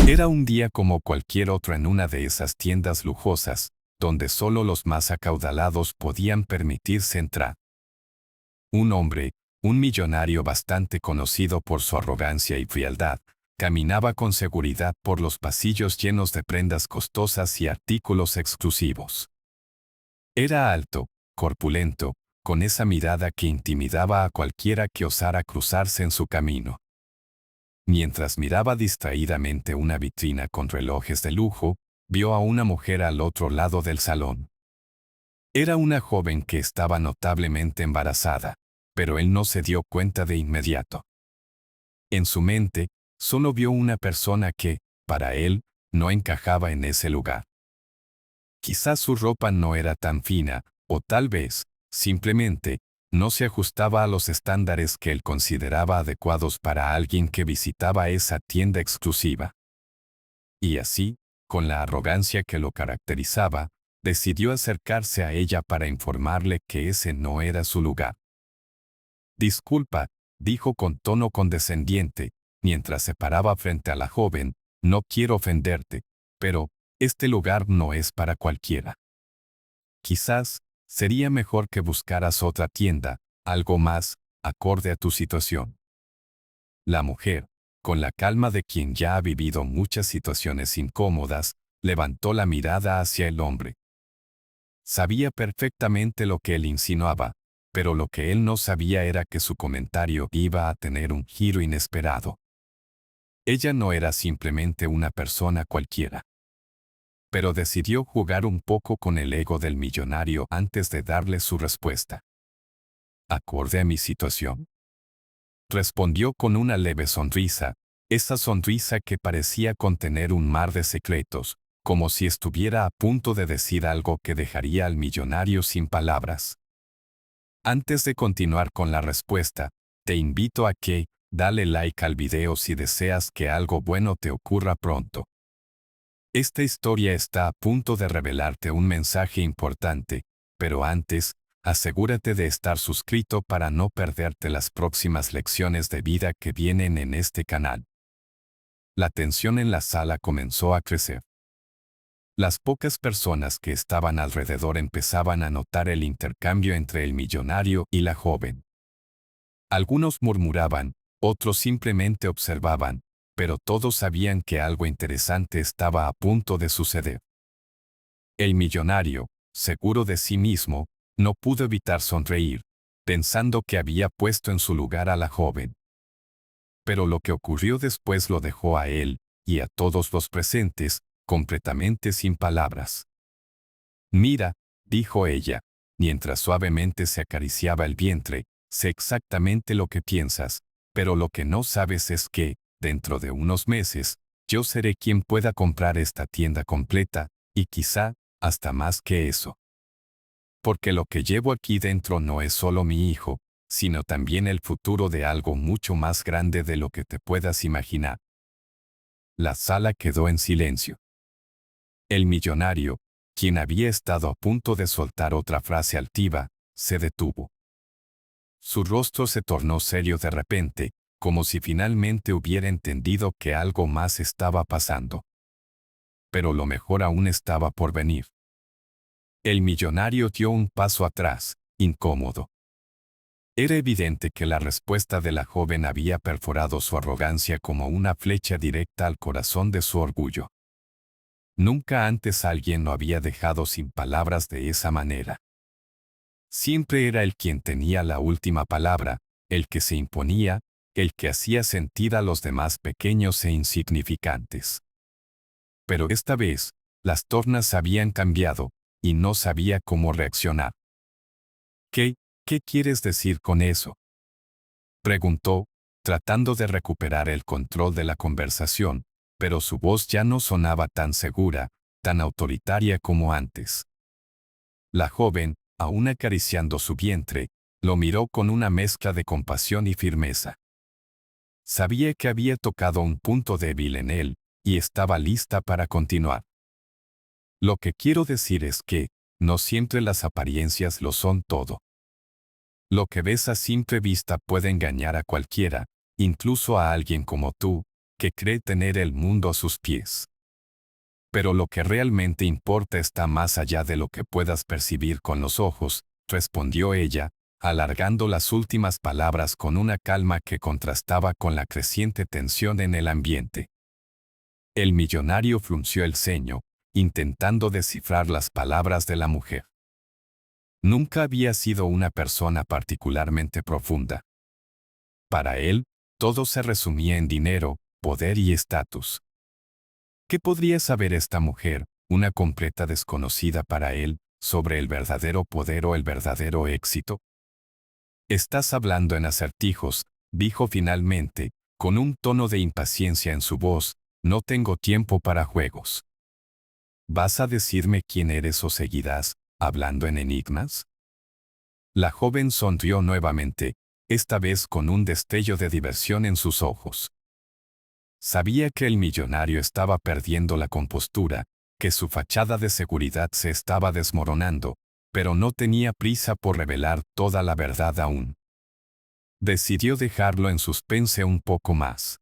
Era un día como cualquier otro en una de esas tiendas lujosas, donde solo los más acaudalados podían permitirse entrar. Un hombre, un millonario bastante conocido por su arrogancia y frialdad, caminaba con seguridad por los pasillos llenos de prendas costosas y artículos exclusivos. Era alto, corpulento, con esa mirada que intimidaba a cualquiera que osara cruzarse en su camino. Mientras miraba distraídamente una vitrina con relojes de lujo, vio a una mujer al otro lado del salón. Era una joven que estaba notablemente embarazada, pero él no se dio cuenta de inmediato. En su mente, solo vio una persona que, para él, no encajaba en ese lugar. Quizás su ropa no era tan fina, o tal vez, simplemente, no se ajustaba a los estándares que él consideraba adecuados para alguien que visitaba esa tienda exclusiva. Y así, con la arrogancia que lo caracterizaba, decidió acercarse a ella para informarle que ese no era su lugar. «Disculpa», dijo con tono condescendiente, mientras se paraba frente a la joven, «no quiero ofenderte, pero este lugar no es para cualquiera. Quizás sería mejor que buscaras otra tienda, algo más acorde a tu situación». La mujer, con la calma de quien ya ha vivido muchas situaciones incómodas, levantó la mirada hacia el hombre. Sabía perfectamente lo que él insinuaba, pero lo que él no sabía era que su comentario iba a tener un giro inesperado. Ella no era simplemente una persona cualquiera. Pero decidió jugar un poco con el ego del millonario antes de darle su respuesta. «¿Acorde a mi situación?», respondió con una leve sonrisa, esa sonrisa que parecía contener un mar de secretos, como si estuviera a punto de decir algo que dejaría al millonario sin palabras. Antes de continuar con la respuesta, te invito a que, dale like al video si deseas que algo bueno te ocurra pronto. Esta historia está a punto de revelarte un mensaje importante, pero antes, asegúrate de estar suscrito para no perderte las próximas lecciones de vida que vienen en este canal. La tensión en la sala comenzó a crecer. Las pocas personas que estaban alrededor empezaban a notar el intercambio entre el millonario y la joven. Algunos murmuraban, otros simplemente observaban, pero todos sabían que algo interesante estaba a punto de suceder. El millonario, seguro de sí mismo, no pudo evitar sonreír, pensando que había puesto en su lugar a la joven. Pero lo que ocurrió después lo dejó a él, y a todos los presentes, completamente sin palabras. «Mira», dijo ella, mientras suavemente se acariciaba el vientre, «sé exactamente lo que piensas, pero lo que no sabes es que, dentro de unos meses, yo seré quien pueda comprar esta tienda completa, y quizá, hasta más que eso. Porque lo que llevo aquí dentro no es solo mi hijo, sino también el futuro de algo mucho más grande de lo que te puedas imaginar». La sala quedó en silencio. El millonario, quien había estado a punto de soltar otra frase altiva, se detuvo. Su rostro se tornó serio de repente, como si finalmente hubiera entendido que algo más estaba pasando. Pero lo mejor aún estaba por venir. El millonario dio un paso atrás, incómodo. Era evidente que la respuesta de la joven había perforado su arrogancia como una flecha directa al corazón de su orgullo. Nunca antes alguien lo había dejado sin palabras de esa manera. Siempre era él quien tenía la última palabra, el que se imponía, el que hacía sentir a los demás pequeños e insignificantes. Pero esta vez, las tornas habían cambiado, y no sabía cómo reaccionar. ¿Qué quieres decir con eso?», preguntó, tratando de recuperar el control de la conversación, pero su voz ya no sonaba tan segura, tan autoritaria como antes. La joven, aún acariciando su vientre, lo miró con una mezcla de compasión y firmeza. Sabía que había tocado un punto débil en él, y estaba lista para continuar. «Lo que quiero decir es que, no siempre las apariencias lo son todo. Lo que ves a simple vista puede engañar a cualquiera, incluso a alguien como tú, que cree tener el mundo a sus pies. Pero lo que realmente importa está más allá de lo que puedas percibir con los ojos, respondió ella, alargando las últimas palabras con una calma que contrastaba con la creciente tensión en el ambiente. El millonario frunció el ceño, intentando descifrar las palabras de la mujer. Nunca había sido una persona particularmente profunda. Para él, todo se resumía en dinero, poder y estatus. ¿Qué podría saber esta mujer, una completa desconocida para él, sobre el verdadero poder o el verdadero éxito? Estás hablando en acertijos, dijo finalmente, con un tono de impaciencia en su voz, no tengo tiempo para juegos. ¿Vas a decirme quién eres o seguirás, hablando en enigmas? La joven sonrió nuevamente, esta vez con un destello de diversión en sus ojos. Sabía que el millonario estaba perdiendo la compostura, que su fachada de seguridad se estaba desmoronando, pero no tenía prisa por revelar toda la verdad aún. Decidió dejarlo en suspense un poco más.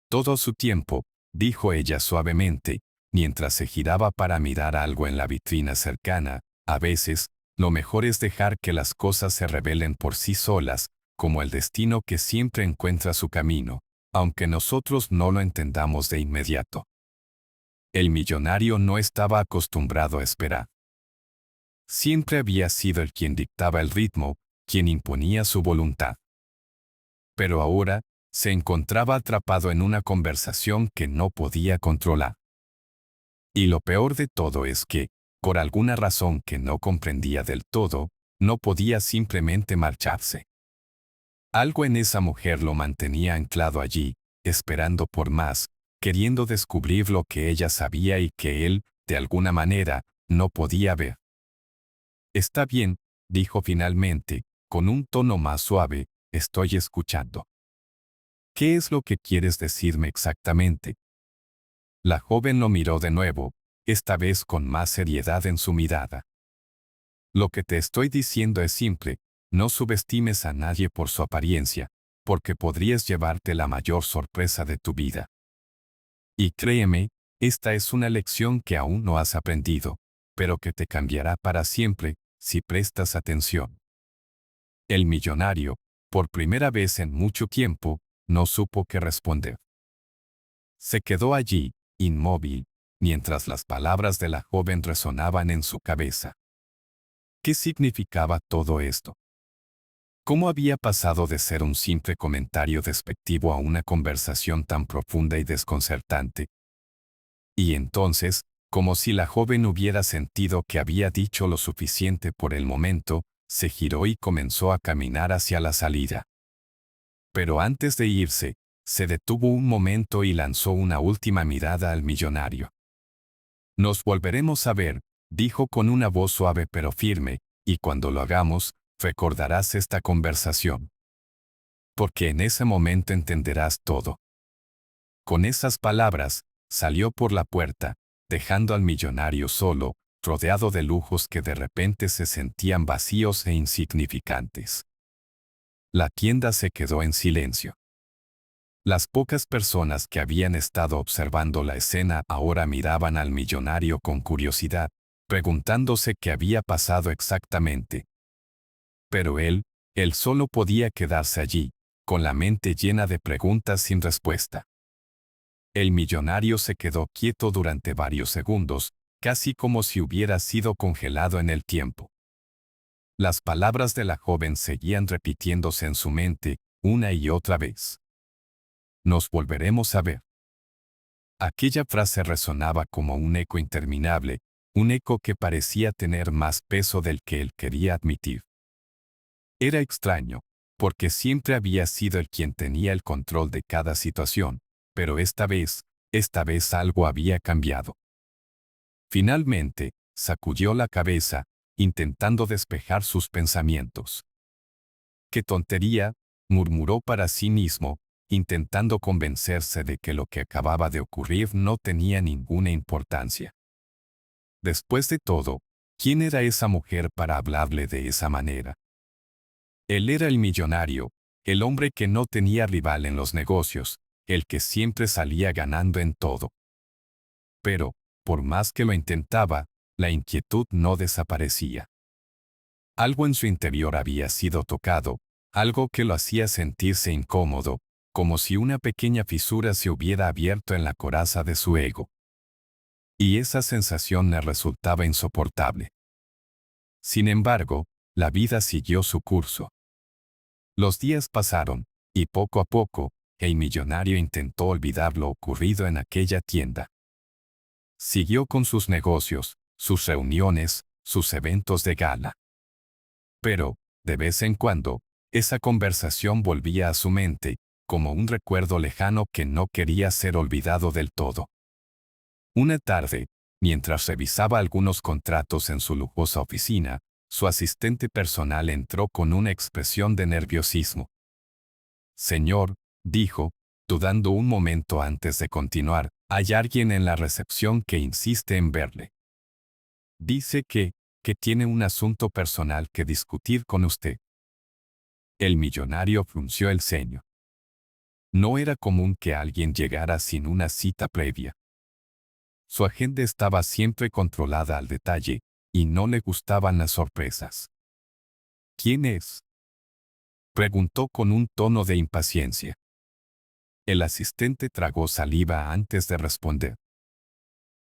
Todo su tiempo, dijo ella suavemente, mientras se giraba para mirar algo en la vitrina cercana, a veces, lo mejor es dejar que las cosas se revelen por sí solas, como el destino que siempre encuentra su camino, aunque nosotros no lo entendamos de inmediato. El millonario no estaba acostumbrado a esperar. Siempre había sido el quien dictaba el ritmo, quien imponía su voluntad. Pero ahora, se encontraba atrapado en una conversación que no podía controlar. Y lo peor de todo es que, por alguna razón que no comprendía del todo, no podía simplemente marcharse. Algo en esa mujer lo mantenía anclado allí, esperando por más, queriendo descubrir lo que ella sabía y que él, de alguna manera, no podía ver. Está bien, dijo finalmente, con un tono más suave, estoy escuchando. ¿Qué es lo que quieres decirme exactamente? La joven lo miró de nuevo, esta vez con más seriedad en su mirada. Lo que te estoy diciendo es simple, no subestimes a nadie por su apariencia, porque podrías llevarte la mayor sorpresa de tu vida. Y créeme, esta es una lección que aún no has aprendido, pero que te cambiará para siempre, si prestas atención. El millonario, por primera vez en mucho tiempo, no supo qué responder. Se quedó allí, inmóvil, mientras las palabras de la joven resonaban en su cabeza. ¿Qué significaba todo esto? ¿Cómo había pasado de ser un simple comentario despectivo a una conversación tan profunda y desconcertante? Y entonces, como si la joven hubiera sentido que había dicho lo suficiente por el momento, se giró y comenzó a caminar hacia la salida. Pero antes de irse, se detuvo un momento y lanzó una última mirada al millonario. Nos volveremos a ver, dijo con una voz suave pero firme, y cuando lo hagamos, recordarás esta conversación. Porque en ese momento entenderás todo. Con esas palabras, salió por la puerta, dejando al millonario solo, rodeado de lujos que de repente se sentían vacíos e insignificantes. La tienda se quedó en silencio. Las pocas personas que habían estado observando la escena ahora miraban al millonario con curiosidad, preguntándose qué había pasado exactamente. Pero él solo podía quedarse allí, con la mente llena de preguntas sin respuesta. El millonario se quedó quieto durante varios segundos, casi como si hubiera sido congelado en el tiempo. Las palabras de la joven seguían repitiéndose en su mente, una y otra vez. Nos volveremos a ver. Aquella frase resonaba como un eco interminable, un eco que parecía tener más peso del que él quería admitir. Era extraño, porque siempre había sido él quien tenía el control de cada situación, pero esta vez algo había cambiado. Finalmente, sacudió la cabeza, intentando despejar sus pensamientos. ¡Qué tontería!, murmuró para sí mismo, intentando convencerse de que lo que acababa de ocurrir no tenía ninguna importancia. Después de todo, ¿quién era esa mujer para hablarle de esa manera? Él era el millonario, el hombre que no tenía rival en los negocios, el que siempre salía ganando en todo. Pero, por más que lo intentaba, la inquietud no desaparecía. Algo en su interior había sido tocado, algo que lo hacía sentirse incómodo, como si una pequeña fisura se hubiera abierto en la coraza de su ego. Y esa sensación le resultaba insoportable. Sin embargo, la vida siguió su curso. Los días pasaron, y poco a poco, el millonario intentó olvidar lo ocurrido en aquella tienda. Siguió con sus negocios, sus reuniones, sus eventos de gala. Pero, de vez en cuando, esa conversación volvía a su mente, como un recuerdo lejano que no quería ser olvidado del todo. Una tarde, mientras revisaba algunos contratos en su lujosa oficina, su asistente personal entró con una expresión de nerviosismo. «Señor», dijo, dudando un momento antes de continuar, «hay alguien en la recepción que insiste en verle. Dice que tiene un asunto personal que discutir con usted». El millonario frunció el ceño. No era común que alguien llegara sin una cita previa. Su agenda estaba siempre controlada al detalle, y no le gustaban las sorpresas. «¿Quién es?», preguntó con un tono de impaciencia. El asistente tragó saliva antes de responder.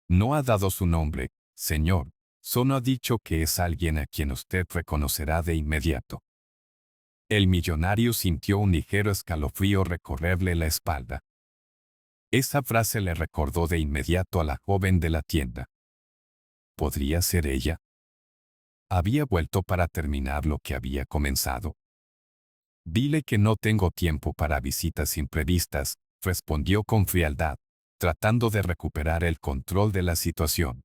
«No ha dado su nombre, señor, solo ha dicho que es alguien a quien usted reconocerá de inmediato». El millonario sintió un ligero escalofrío recorrerle la espalda. Esa frase le recordó de inmediato a la joven de la tienda. ¿Podría ser ella? Había vuelto para terminar lo que había comenzado. «Dile que no tengo tiempo para visitas imprevistas», respondió con frialdad, tratando de recuperar el control de la situación.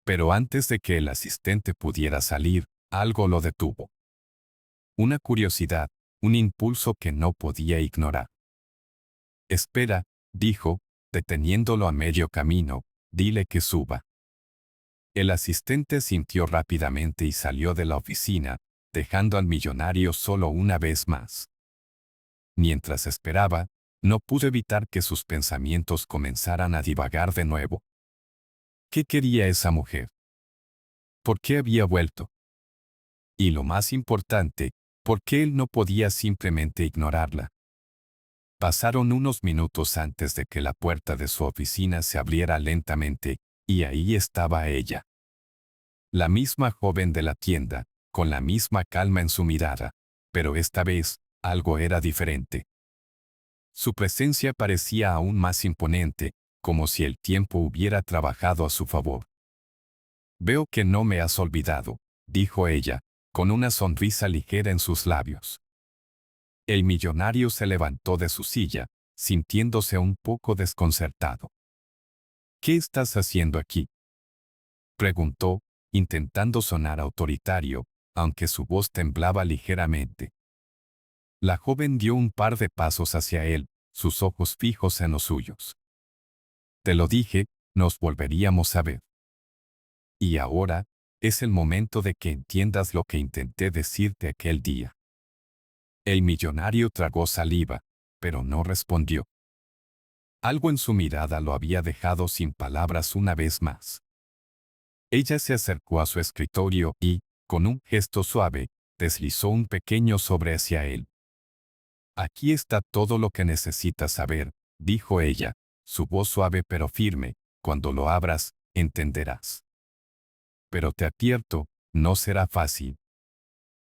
Pero antes de que el asistente pudiera salir, algo lo detuvo. Una curiosidad, un impulso que no podía ignorar. «Espera», dijo, deteniéndolo a medio camino, «dile que suba». El asistente sintió rápidamente y salió de la oficina, dejando al millonario solo una vez más. Mientras esperaba, no pudo evitar que sus pensamientos comenzaran a divagar de nuevo. ¿Qué quería esa mujer? ¿Por qué había vuelto? Y lo más importante, ¿por qué él no podía simplemente ignorarla? Pasaron unos minutos antes de que la puerta de su oficina se abriera lentamente, y ahí estaba ella. La misma joven de la tienda, con la misma calma en su mirada, pero esta vez, algo era diferente. Su presencia parecía aún más imponente, como si el tiempo hubiera trabajado a su favor. «Veo que no me has olvidado», dijo ella, con una sonrisa ligera en sus labios. El millonario se levantó de su silla, sintiéndose un poco desconcertado. «¿Qué estás haciendo aquí?», preguntó, intentando sonar autoritario, aunque su voz temblaba ligeramente. La joven dio un par de pasos hacia él, sus ojos fijos en los suyos. «Te lo dije, nos volveríamos a ver. Y ahora, es el momento de que entiendas lo que intenté decirte aquel día». El millonario tragó saliva, pero no respondió. Algo en su mirada lo había dejado sin palabras una vez más. Ella se acercó a su escritorio y, con un gesto suave, deslizó un pequeño sobre hacia él. «Aquí está todo lo que necesitas saber», dijo ella, su voz suave pero firme. «Cuando lo abras, entenderás. Pero te advierto, no será fácil».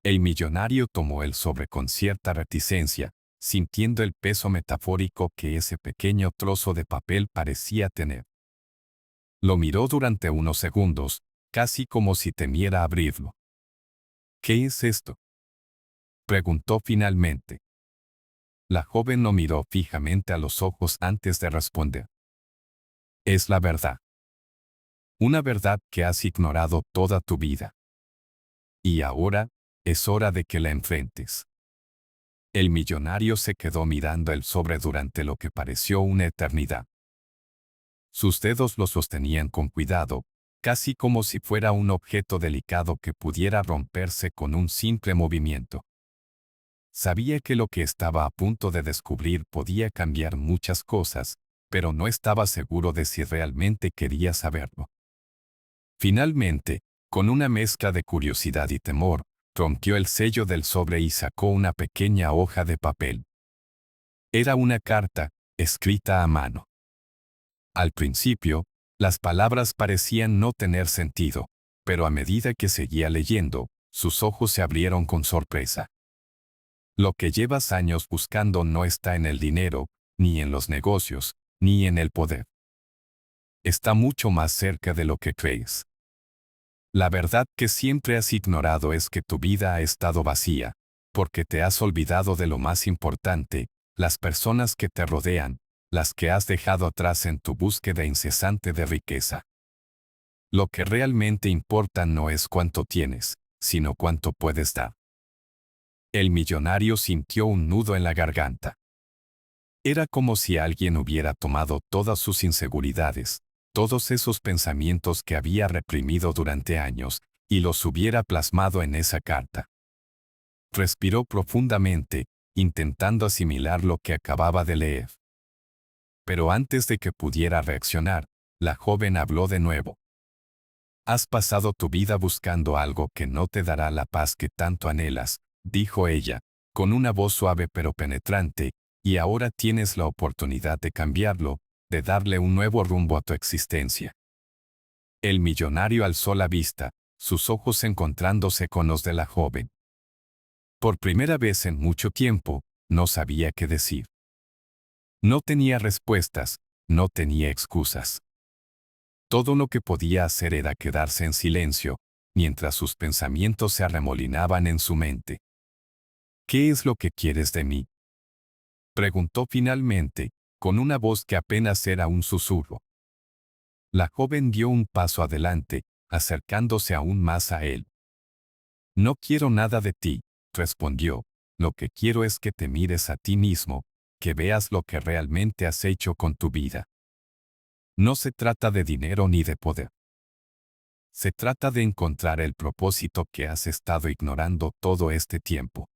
El millonario tomó el sobre con cierta reticencia, sintiendo el peso metafórico que ese pequeño trozo de papel parecía tener. Lo miró durante unos segundos, casi como si temiera abrirlo. «¿Qué es esto?», preguntó finalmente. La joven lo miró fijamente a los ojos antes de responder. «Es la verdad. Una verdad que has ignorado toda tu vida. Y ahora, es hora de que la enfrentes». El millonario se quedó mirando el sobre durante lo que pareció una eternidad. Sus dedos lo sostenían con cuidado, casi como si fuera un objeto delicado que pudiera romperse con un simple movimiento. Sabía que lo que estaba a punto de descubrir podía cambiar muchas cosas, pero no estaba seguro de si realmente quería saberlo. Finalmente, con una mezcla de curiosidad y temor, rompió el sello del sobre y sacó una pequeña hoja de papel. Era una carta, escrita a mano. Al principio, las palabras parecían no tener sentido, pero a medida que seguía leyendo, sus ojos se abrieron con sorpresa. Lo que llevas años buscando no está en el dinero, ni en los negocios, ni en el poder. Está mucho más cerca de lo que crees. La verdad que siempre has ignorado es que tu vida ha estado vacía, porque te has olvidado de lo más importante, las personas que te rodean, las que has dejado atrás en tu búsqueda incesante de riqueza. Lo que realmente importa no es cuánto tienes, sino cuánto puedes dar. El millonario sintió un nudo en la garganta. Era como si alguien hubiera tomado todas sus inseguridades, todos esos pensamientos que había reprimido durante años, y los hubiera plasmado en esa carta. Respiró profundamente, intentando asimilar lo que acababa de leer. Pero antes de que pudiera reaccionar, la joven habló de nuevo. Has pasado tu vida buscando algo que no te dará la paz que tanto anhelas, dijo ella, con una voz suave pero penetrante, y ahora tienes la oportunidad de cambiarlo, de darle un nuevo rumbo a tu existencia. El millonario alzó la vista, sus ojos encontrándose con los de la joven. Por primera vez en mucho tiempo, no sabía qué decir. No tenía respuestas, no tenía excusas. Todo lo que podía hacer era quedarse en silencio, mientras sus pensamientos se arremolinaban en su mente. ¿Qué es lo que quieres de mí?, preguntó finalmente, con una voz que apenas era un susurro. La joven dio un paso adelante, acercándose aún más a él. No quiero nada de ti, respondió, lo que quiero es que te mires a ti mismo, que veas lo que realmente has hecho con tu vida. No se trata de dinero ni de poder. Se trata de encontrar el propósito que has estado ignorando todo este tiempo.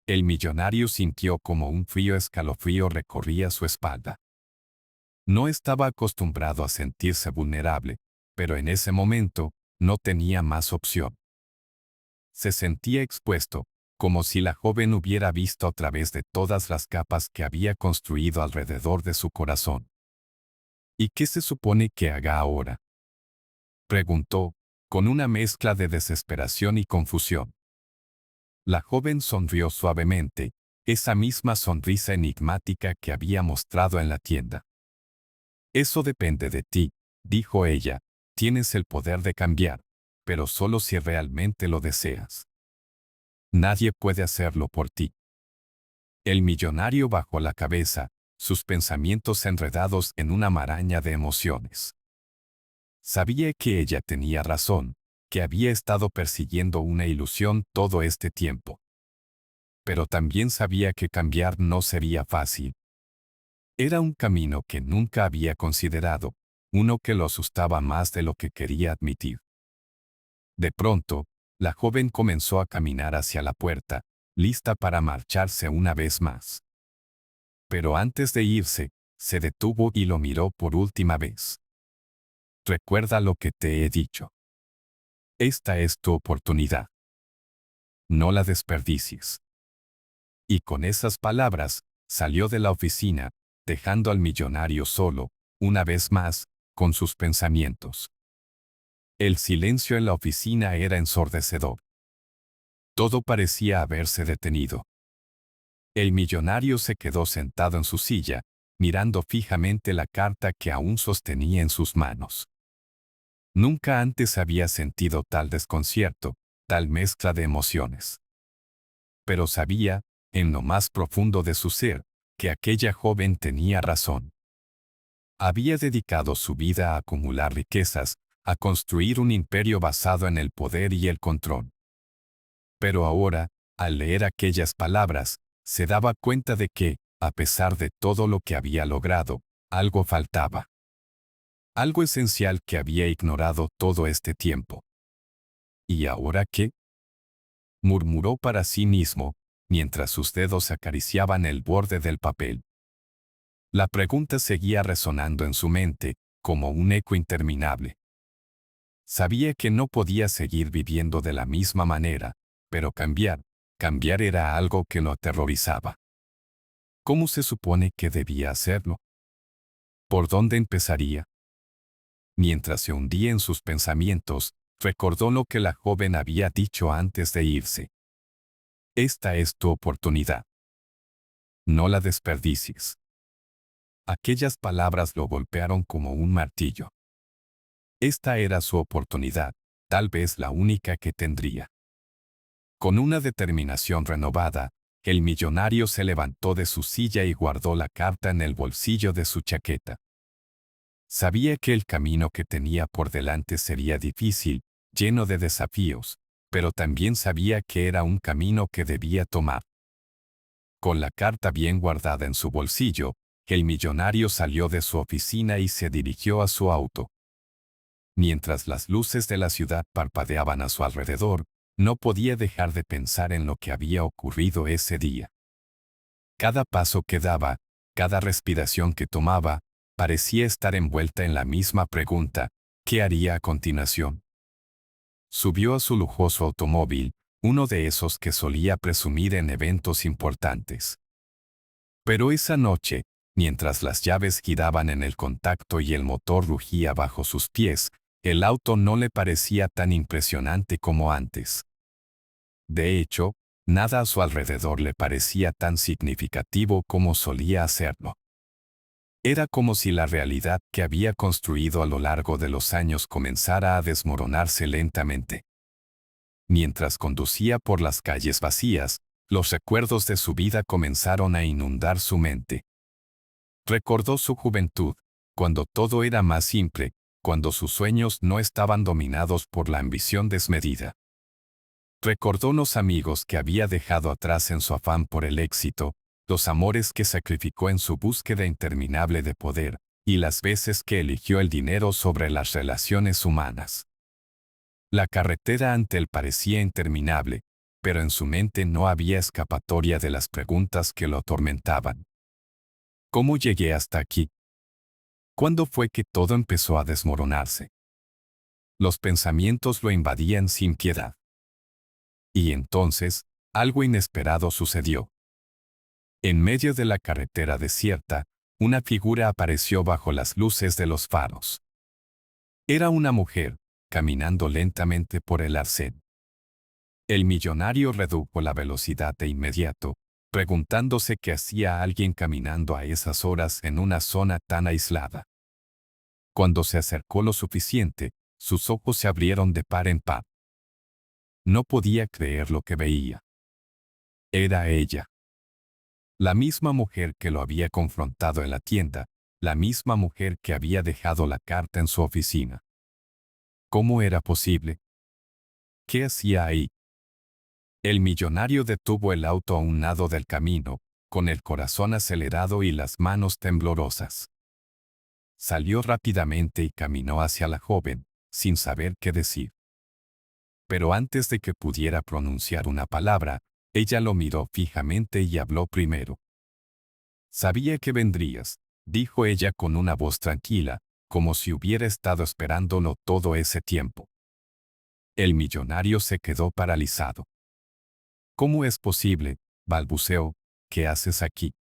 El millonario sintió como un frío escalofrío recorría su espalda. No estaba acostumbrado a sentirse vulnerable, pero en ese momento, no tenía más opción. Se sentía expuesto, como si la joven hubiera visto a través de todas las capas que había construido alrededor de su corazón. ¿Y qué se supone que haga ahora?, preguntó, con una mezcla de desesperación y confusión. La joven sonrió suavemente, esa misma sonrisa enigmática que había mostrado en la tienda. Eso depende de ti, dijo ella, tienes el poder de cambiar, pero solo si realmente lo deseas. Nadie puede hacerlo por ti. El millonario bajó la cabeza, sus pensamientos enredados en una maraña de emociones. Sabía que ella tenía razón, que había estado persiguiendo una ilusión todo este tiempo. Pero también sabía que cambiar no sería fácil. Era un camino que nunca había considerado, uno que lo asustaba más de lo que quería admitir. De pronto, la joven comenzó a caminar hacia la puerta, lista para marcharse una vez más. Pero antes de irse, se detuvo y lo miró por última vez. Recuerda lo que te he dicho. Esta es tu oportunidad. No la desperdicies. Y con esas palabras, salió de la oficina, dejando al millonario solo, una vez más, con sus pensamientos. El silencio en la oficina era ensordecedor. Todo parecía haberse detenido. El millonario se quedó sentado en su silla, mirando fijamente la carta que aún sostenía en sus manos. Nunca antes había sentido tal desconcierto, tal mezcla de emociones. Pero sabía, en lo más profundo de su ser, que aquella joven tenía razón. Había dedicado su vida a acumular riquezas, a construir un imperio basado en el poder y el control. Pero ahora, al leer aquellas palabras, se daba cuenta de que, a pesar de todo lo que había logrado, algo faltaba. Algo esencial que había ignorado todo este tiempo. ¿Y ahora qué?, murmuró para sí mismo, mientras sus dedos acariciaban el borde del papel. La pregunta seguía resonando en su mente, como un eco interminable. Sabía que no podía seguir viviendo de la misma manera, pero cambiar era algo que lo aterrorizaba. ¿Cómo se supone que debía hacerlo? ¿Por dónde empezaría? Mientras se hundía en sus pensamientos, recordó lo que la joven había dicho antes de irse. Esta es tu oportunidad. No la desperdicies. Aquellas palabras lo golpearon como un martillo. Esta era su oportunidad, tal vez la única que tendría. Con una determinación renovada, el millonario se levantó de su silla y guardó la carta en el bolsillo de su chaqueta. Sabía que el camino que tenía por delante sería difícil, lleno de desafíos, pero también sabía que era un camino que debía tomar. Con la carta bien guardada en su bolsillo, el millonario salió de su oficina y se dirigió a su auto. Mientras las luces de la ciudad parpadeaban a su alrededor, no podía dejar de pensar en lo que había ocurrido ese día. Cada paso que daba, cada respiración que tomaba, parecía estar envuelta en la misma pregunta: ¿qué haría a continuación? Subió a su lujoso automóvil, uno de esos que solía presumir en eventos importantes. Pero esa noche, mientras las llaves giraban en el contacto y el motor rugía bajo sus pies, el auto no le parecía tan impresionante como antes. De hecho, nada a su alrededor le parecía tan significativo como solía hacerlo. Era como si la realidad que había construido a lo largo de los años comenzara a desmoronarse lentamente. Mientras conducía por las calles vacías, los recuerdos de su vida comenzaron a inundar su mente. Recordó su juventud, cuando todo era más simple, cuando sus sueños no estaban dominados por la ambición desmedida. Recordó los amigos que había dejado atrás en su afán por el éxito, los amores que sacrificó en su búsqueda interminable de poder, y las veces que eligió el dinero sobre las relaciones humanas. La carretera ante él parecía interminable, pero en su mente no había escapatoria de las preguntas que lo atormentaban. ¿Cómo llegué hasta aquí? ¿Cuándo fue que todo empezó a desmoronarse? Los pensamientos lo invadían sin piedad. Y entonces, algo inesperado sucedió. En medio de la carretera desierta, una figura apareció bajo las luces de los faros. Era una mujer, caminando lentamente por el arcén. El millonario redujo la velocidad de inmediato, preguntándose qué hacía alguien caminando a esas horas en una zona tan aislada. Cuando se acercó lo suficiente, sus ojos se abrieron de par en par. No podía creer lo que veía. Era ella. La misma mujer que lo había confrontado en la tienda, la misma mujer que había dejado la carta en su oficina. ¿Cómo era posible? ¿Qué hacía ahí? El millonario detuvo el auto a un lado del camino, con el corazón acelerado y las manos temblorosas. Salió rápidamente y caminó hacia la joven, sin saber qué decir. Pero antes de que pudiera pronunciar una palabra, ella lo miró fijamente y habló primero. «Sabía que vendrías», dijo ella con una voz tranquila, como si hubiera estado esperándolo todo ese tiempo. El millonario se quedó paralizado. «¿Cómo es posible?», balbuceó, «¿qué haces aquí?».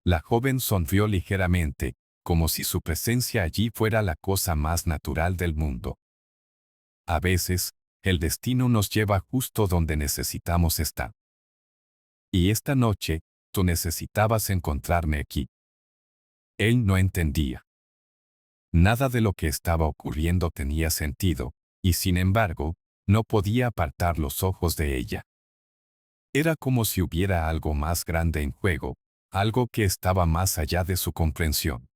La joven sonrió ligeramente, como si su presencia allí fuera la cosa más natural del mundo. A veces, el destino nos lleva justo donde necesitamos estar. Y esta noche, tú necesitabas encontrarme aquí. Él no entendía. Nada de lo que estaba ocurriendo tenía sentido, y sin embargo, no podía apartar los ojos de ella. Era como si hubiera algo más grande en juego, algo que estaba más allá de su comprensión.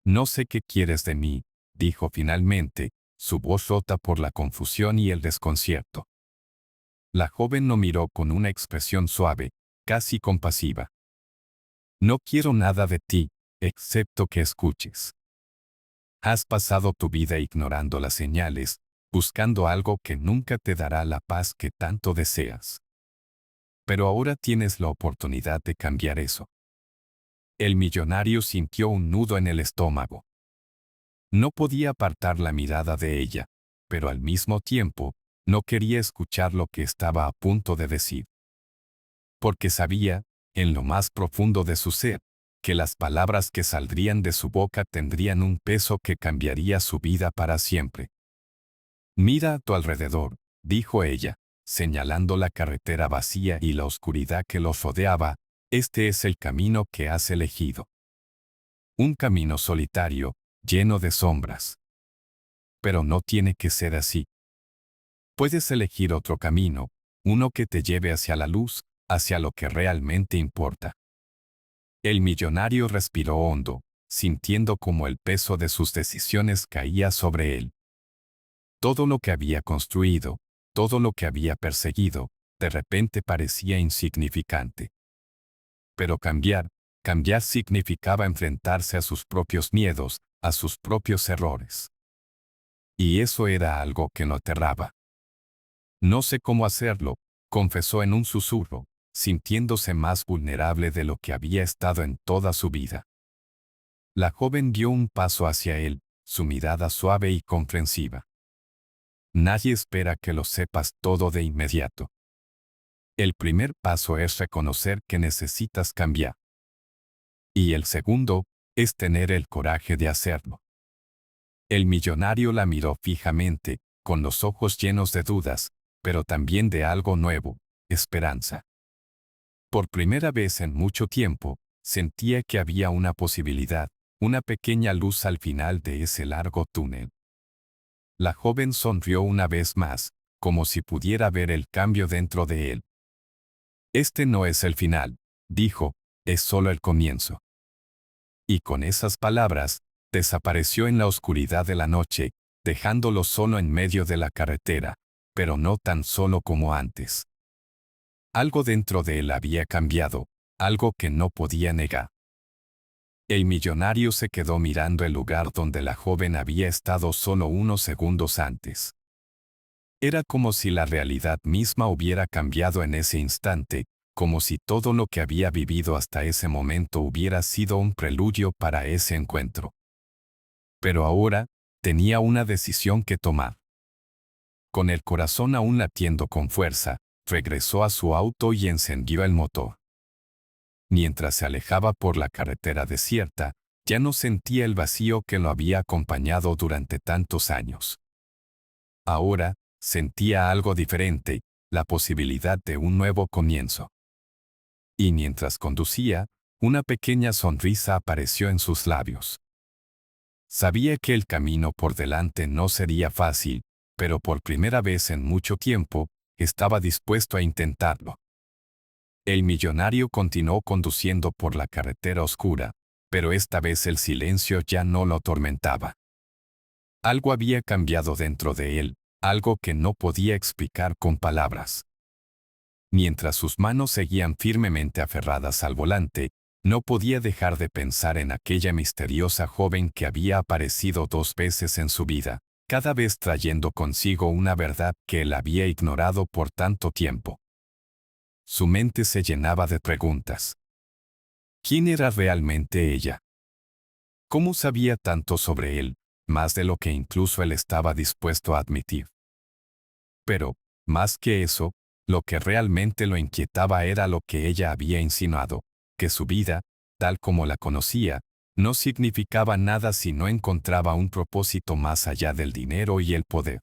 «No sé qué quieres de mí», dijo finalmente, su voz rota por la confusión y el desconcierto. La joven lo miró con una expresión suave, casi compasiva. «No quiero nada de ti, excepto que escuches. Has pasado tu vida ignorando las señales, buscando algo que nunca te dará la paz que tanto deseas. Pero ahora tienes la oportunidad de cambiar eso. El millonario sintió un nudo en el estómago. No podía apartar la mirada de ella, pero al mismo tiempo, no quería escuchar lo que estaba a punto de decir. Porque sabía, en lo más profundo de su ser, que las palabras que saldrían de su boca tendrían un peso que cambiaría su vida para siempre. Mira a tu alrededor, dijo ella, señalando la carretera vacía y la oscuridad que los rodeaba, este es el camino que has elegido. Un camino solitario, lleno de sombras. Pero no tiene que ser así. Puedes elegir otro camino, uno que te lleve hacia la luz, hacia lo que realmente importa. El millonario respiró hondo, sintiendo como el peso de sus decisiones caía sobre él. Todo lo que había construido, todo lo que había perseguido, de repente parecía insignificante. Pero cambiar significaba enfrentarse a sus propios miedos, a sus propios errores. Y eso era algo que lo aterraba. No sé cómo hacerlo, confesó en un susurro, sintiéndose más vulnerable de lo que había estado en toda su vida. La joven dio un paso hacia él, su mirada suave y comprensiva. Nadie espera que lo sepas todo de inmediato. El primer paso es reconocer que necesitas cambiar. Y el segundo, es tener el coraje de hacerlo. El millonario la miró fijamente, con los ojos llenos de dudas, pero también de algo nuevo, esperanza. Por primera vez en mucho tiempo, sentía que había una posibilidad, una pequeña luz al final de ese largo túnel. La joven sonrió una vez más, como si pudiera ver el cambio dentro de él. Este no es el final, dijo, es solo el comienzo. Y con esas palabras, desapareció en la oscuridad de la noche, dejándolo solo en medio de la carretera, pero no tan solo como antes. Algo dentro de él había cambiado, algo que no podía negar. El millonario se quedó mirando el lugar donde la joven había estado solo unos segundos antes. Era como si la realidad misma hubiera cambiado en ese instante, como si todo lo que había vivido hasta ese momento hubiera sido un preludio para ese encuentro. Pero ahora, tenía una decisión que tomar. Con el corazón aún latiendo con fuerza, regresó a su auto y encendió el motor. Mientras se alejaba por la carretera desierta, ya no sentía el vacío que lo había acompañado durante tantos años. Ahora, sentía algo diferente, la posibilidad de un nuevo comienzo. Y mientras conducía, una pequeña sonrisa apareció en sus labios. Sabía que el camino por delante no sería fácil, pero por primera vez en mucho tiempo, estaba dispuesto a intentarlo. El millonario continuó conduciendo por la carretera oscura, pero esta vez el silencio ya no lo atormentaba. Algo había cambiado dentro de él, algo que no podía explicar con palabras. Mientras sus manos seguían firmemente aferradas al volante, no podía dejar de pensar en aquella misteriosa joven que había aparecido 2 veces en su vida, cada vez trayendo consigo una verdad que él había ignorado por tanto tiempo. Su mente se llenaba de preguntas. ¿Quién era realmente ella? ¿Cómo sabía tanto sobre él, más de lo que incluso él estaba dispuesto a admitir? Pero, más que eso, lo que realmente lo inquietaba era lo que ella había insinuado, que su vida, tal como la conocía, no significaba nada si no encontraba un propósito más allá del dinero y el poder.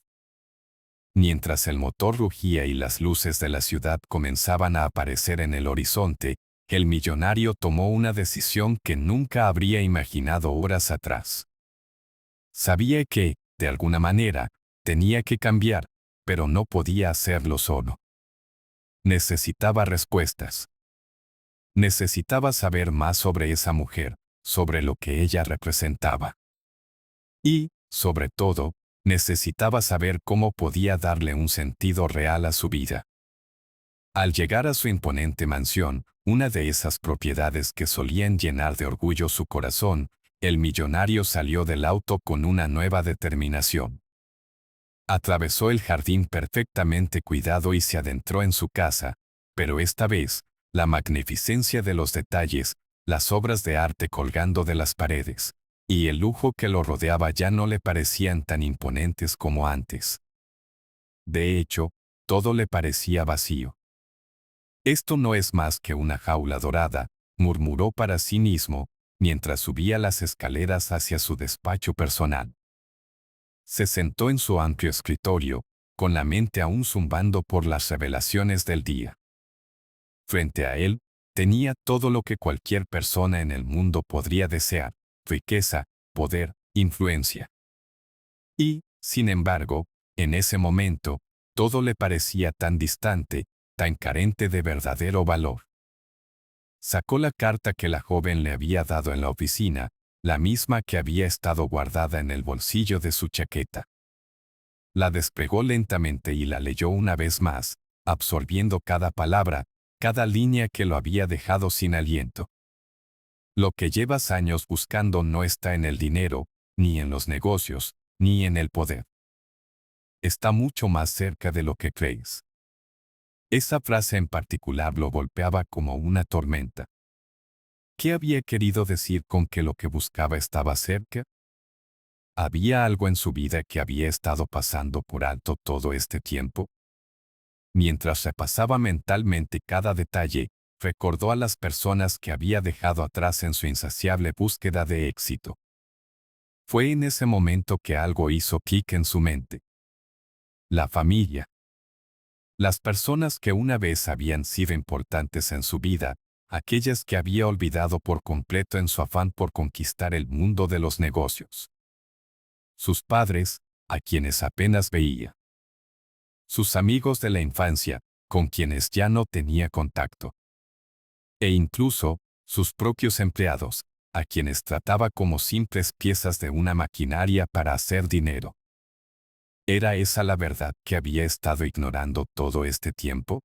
Mientras el motor rugía y las luces de la ciudad comenzaban a aparecer en el horizonte, el millonario tomó una decisión que nunca habría imaginado horas atrás. Sabía que, de alguna manera, tenía que cambiar, pero no podía hacerlo solo. Necesitaba respuestas. Necesitaba saber más sobre esa mujer, sobre lo que ella representaba. Y, sobre todo, necesitaba saber cómo podía darle un sentido real a su vida. Al llegar a su imponente mansión, una de esas propiedades que solían llenar de orgullo su corazón, el millonario salió del auto con una nueva determinación. Atravesó el jardín perfectamente cuidado y se adentró en su casa, pero esta vez, la magnificencia de los detalles, las obras de arte colgando de las paredes, y el lujo que lo rodeaba ya no le parecían tan imponentes como antes. De hecho, todo le parecía vacío. Esto no es más que una jaula dorada, murmuró para sí mismo, mientras subía las escaleras hacia su despacho personal. Se sentó en su amplio escritorio, con la mente aún zumbando por las revelaciones del día. Frente a él, tenía todo lo que cualquier persona en el mundo podría desear: riqueza, poder, influencia. Y, sin embargo, en ese momento, todo le parecía tan distante, tan carente de verdadero valor. Sacó la carta que la joven le había dado en la oficina, la misma que había estado guardada en el bolsillo de su chaqueta. La despegó lentamente y la leyó una vez más, absorbiendo cada palabra, cada línea que lo había dejado sin aliento. Lo que llevas años buscando no está en el dinero, ni en los negocios, ni en el poder. Está mucho más cerca de lo que crees. Esa frase en particular lo golpeaba como una tormenta. ¿Qué había querido decir con que lo que buscaba estaba cerca? ¿Había algo en su vida que había estado pasando por alto todo este tiempo? Mientras repasaba mentalmente cada detalle, recordó a las personas que había dejado atrás en su insaciable búsqueda de éxito. Fue en ese momento que algo hizo clic en su mente. La familia. Las personas que una vez habían sido importantes en su vida, aquellas que había olvidado por completo en su afán por conquistar el mundo de los negocios. Sus padres, a quienes apenas veía. Sus amigos de la infancia, con quienes ya no tenía contacto. E incluso, sus propios empleados, a quienes trataba como simples piezas de una maquinaria para hacer dinero. ¿Era esa la verdad que había estado ignorando todo este tiempo?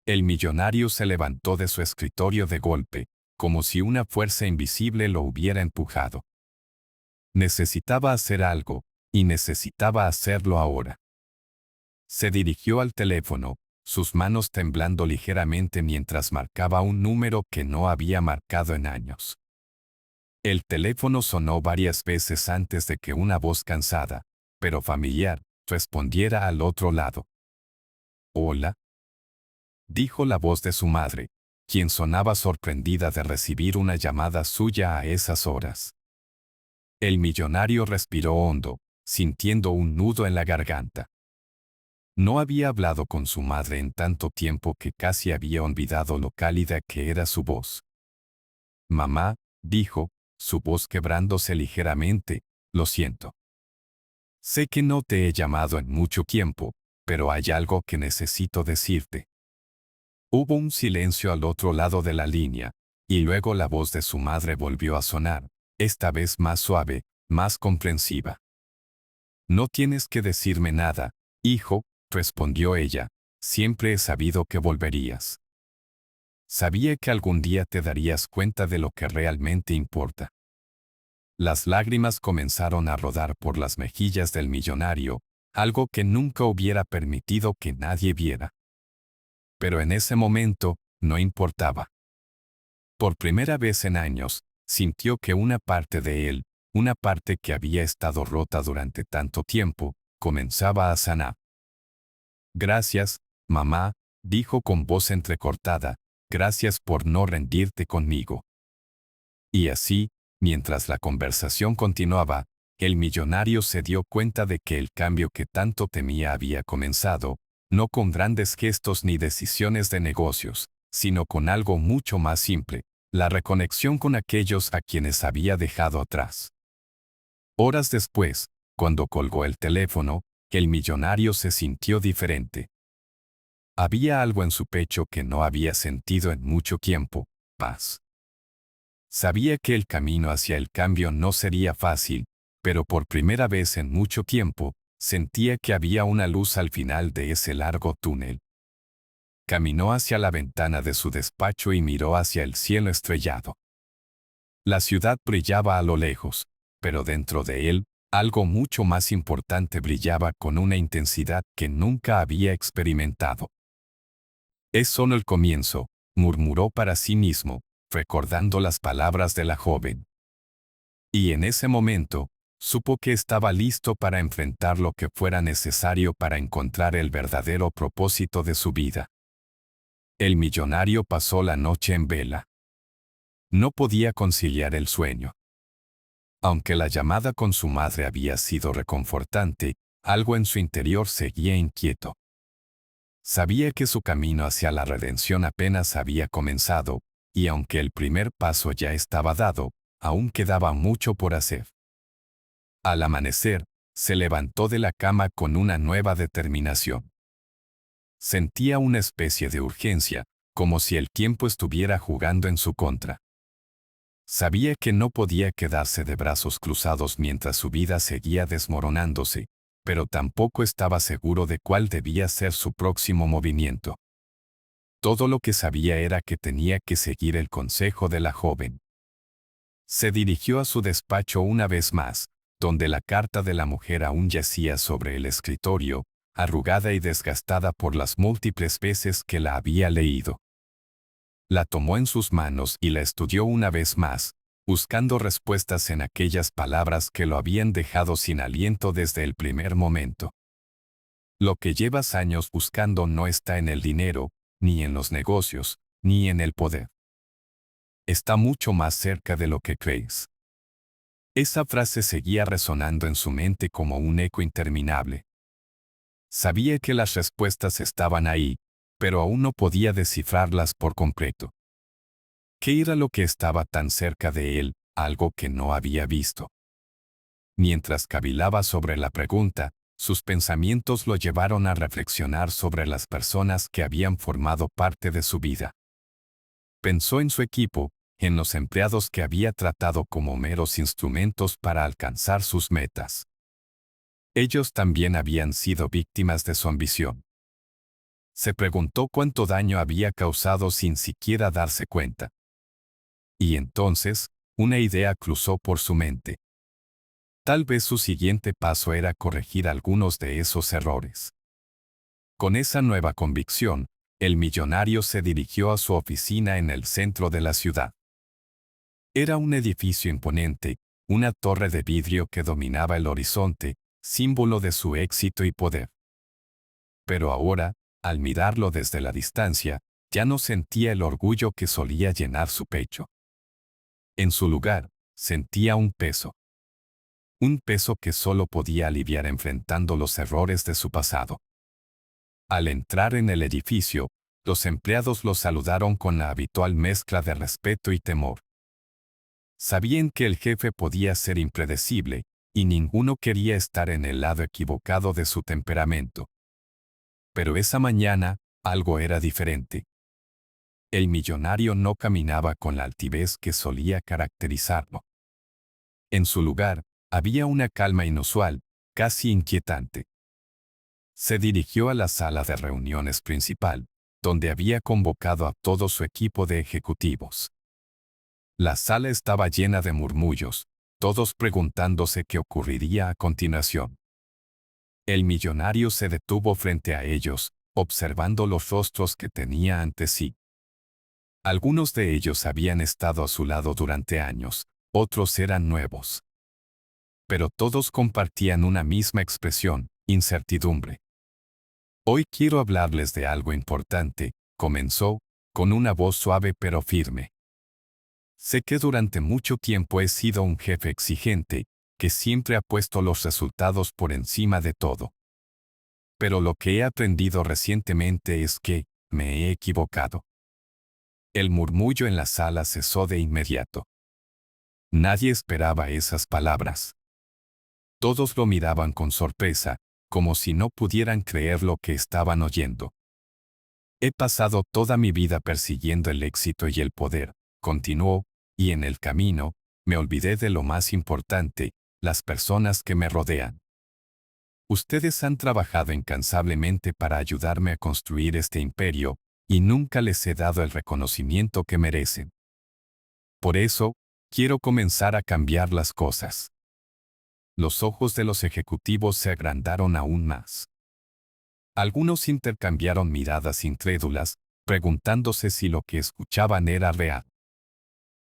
El millonario se levantó de su escritorio de golpe, como si una fuerza invisible lo hubiera empujado. Necesitaba hacer algo, y necesitaba hacerlo ahora. Se dirigió al teléfono, sus manos temblando ligeramente mientras marcaba un número que no había marcado en años. El teléfono sonó varias veces antes de que una voz cansada, pero familiar, respondiera al otro lado. «Hola», dijo la voz de su madre, quien sonaba sorprendida de recibir una llamada suya a esas horas. El millonario respiró hondo, sintiendo un nudo en la garganta. No había hablado con su madre en tanto tiempo que casi había olvidado lo cálida que era su voz. «Mamá», dijo, su voz quebrándose ligeramente, «lo siento. Sé que no te he llamado en mucho tiempo, pero hay algo que necesito decirte». Hubo un silencio al otro lado de la línea, y luego la voz de su madre volvió a sonar, esta vez más suave, más comprensiva. «No tienes que decirme nada, hijo», respondió ella, «siempre he sabido que volverías. Sabía que algún día te darías cuenta de lo que realmente importa». Las lágrimas comenzaron a rodar por las mejillas del millonario, algo que nunca hubiera permitido que nadie viera. Pero en ese momento, no importaba. Por primera vez en años, sintió que una parte de él, una parte que había estado rota durante tanto tiempo, comenzaba a sanar. «Gracias, mamá», dijo con voz entrecortada, «gracias por no rendirte conmigo». Y así, mientras la conversación continuaba, el millonario se dio cuenta de que el cambio que tanto temía había comenzado, no con grandes gestos ni decisiones de negocios, sino con algo mucho más simple, la reconexión con aquellos a quienes había dejado atrás. Horas después, cuando colgó el teléfono, el millonario se sintió diferente. Había algo en su pecho que no había sentido en mucho tiempo: paz. Sabía que el camino hacia el cambio no sería fácil, pero por primera vez en mucho tiempo, sentía que había una luz al final de ese largo túnel. Caminó hacia la ventana de su despacho y miró hacia el cielo estrellado. La ciudad brillaba a lo lejos, pero dentro de él, algo mucho más importante brillaba con una intensidad que nunca había experimentado. Es solo el comienzo, murmuró para sí mismo, recordando las palabras de la joven. Y en ese momento, supo que estaba listo para enfrentar lo que fuera necesario para encontrar el verdadero propósito de su vida. El millonario pasó la noche en vela. No podía conciliar el sueño. Aunque la llamada con su madre había sido reconfortante, algo en su interior seguía inquieto. Sabía que su camino hacia la redención apenas había comenzado, y aunque el primer paso ya estaba dado, aún quedaba mucho por hacer. Al amanecer, se levantó de la cama con una nueva determinación. Sentía una especie de urgencia, como si el tiempo estuviera jugando en su contra. Sabía que no podía quedarse de brazos cruzados mientras su vida seguía desmoronándose, pero tampoco estaba seguro de cuál debía ser su próximo movimiento. Todo lo que sabía era que tenía que seguir el consejo de la joven. Se dirigió a su despacho una vez más, donde la carta de la mujer aún yacía sobre el escritorio, arrugada y desgastada por las múltiples veces que la había leído. La tomó en sus manos y la estudió una vez más, buscando respuestas en aquellas palabras que lo habían dejado sin aliento desde el primer momento. Lo que llevas años buscando no está en el dinero, ni en los negocios, ni en el poder. Está mucho más cerca de lo que crees. Esa frase seguía resonando en su mente como un eco interminable. Sabía que las respuestas estaban ahí, pero aún no podía descifrarlas por completo. ¿Qué era lo que estaba tan cerca de él, algo que no había visto? Mientras cavilaba sobre la pregunta, sus pensamientos lo llevaron a reflexionar sobre las personas que habían formado parte de su vida. Pensó en su equipo, en los empleados que había tratado como meros instrumentos para alcanzar sus metas. Ellos también habían sido víctimas de su ambición. Se preguntó cuánto daño había causado sin siquiera darse cuenta. Y entonces, una idea cruzó por su mente. Tal vez su siguiente paso era corregir algunos de esos errores. Con esa nueva convicción, el millonario se dirigió a su oficina en el centro de la ciudad. Era un edificio imponente, una torre de vidrio que dominaba el horizonte, símbolo de su éxito y poder. Pero ahora, al mirarlo desde la distancia, ya no sentía el orgullo que solía llenar su pecho. En su lugar, sentía un peso. Un peso que solo podía aliviar enfrentando los errores de su pasado. Al entrar en el edificio, los empleados lo saludaron con la habitual mezcla de respeto y temor. Sabían que el jefe podía ser impredecible, y ninguno quería estar en el lado equivocado de su temperamento. Pero esa mañana, algo era diferente. El millonario no caminaba con la altivez que solía caracterizarlo. En su lugar, había una calma inusual, casi inquietante. Se dirigió a la sala de reuniones principal, donde había convocado a todo su equipo de ejecutivos. La sala estaba llena de murmullos, todos preguntándose qué ocurriría a continuación. El millonario se detuvo frente a ellos, observando los rostros que tenía ante sí. Algunos de ellos habían estado a su lado durante años, otros eran nuevos. Pero todos compartían una misma expresión, incertidumbre. Hoy quiero hablarles de algo importante, comenzó, con una voz suave pero firme. Sé que durante mucho tiempo he sido un jefe exigente, que siempre ha puesto los resultados por encima de todo. Pero lo que he aprendido recientemente es que, me he equivocado. El murmullo en la sala cesó de inmediato. Nadie esperaba esas palabras. Todos lo miraban con sorpresa, como si no pudieran creer lo que estaban oyendo. He pasado toda mi vida persiguiendo el éxito y el poder, continuó, y en el camino, me olvidé de lo más importante, las personas que me rodean. Ustedes han trabajado incansablemente para ayudarme a construir este imperio, y nunca les he dado el reconocimiento que merecen. Por eso, quiero comenzar a cambiar las cosas. Los ojos de los ejecutivos se agrandaron aún más. Algunos intercambiaron miradas incrédulas, preguntándose si lo que escuchaban era real.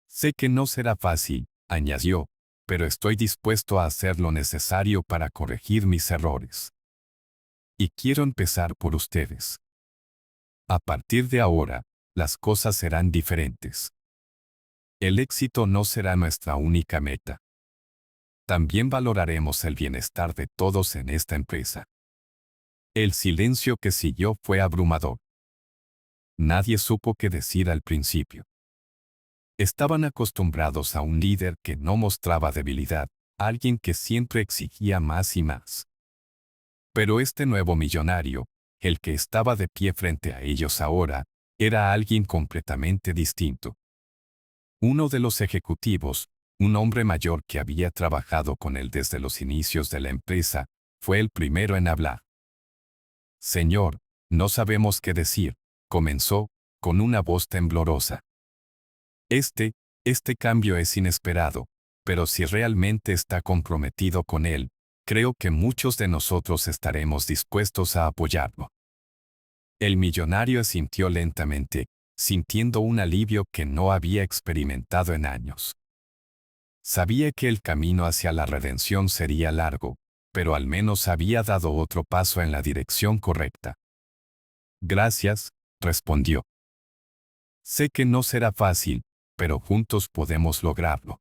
Sé que no será fácil, añadió, pero estoy dispuesto a hacer lo necesario para corregir mis errores. Y quiero empezar por ustedes. A partir de ahora, las cosas serán diferentes. El éxito no será nuestra única meta. También valoraremos el bienestar de todos en esta empresa. El silencio que siguió fue abrumador. Nadie supo qué decir al principio. Estaban acostumbrados a un líder que no mostraba debilidad, alguien que siempre exigía más y más. Pero este nuevo millonario, el que estaba de pie frente a ellos ahora, era alguien completamente distinto. Uno de los ejecutivos, un hombre mayor que había trabajado con él desde los inicios de la empresa, fue el primero en hablar. Señor, no sabemos qué decir, comenzó, con una voz temblorosa. Este cambio es inesperado, pero si realmente está comprometido con él, creo que muchos de nosotros estaremos dispuestos a apoyarlo. El millonario asintió lentamente, sintiendo un alivio que no había experimentado en años. Sabía que el camino hacia la redención sería largo, pero al menos había dado otro paso en la dirección correcta. Gracias, respondió. Sé que no será fácil, pero juntos podemos lograrlo.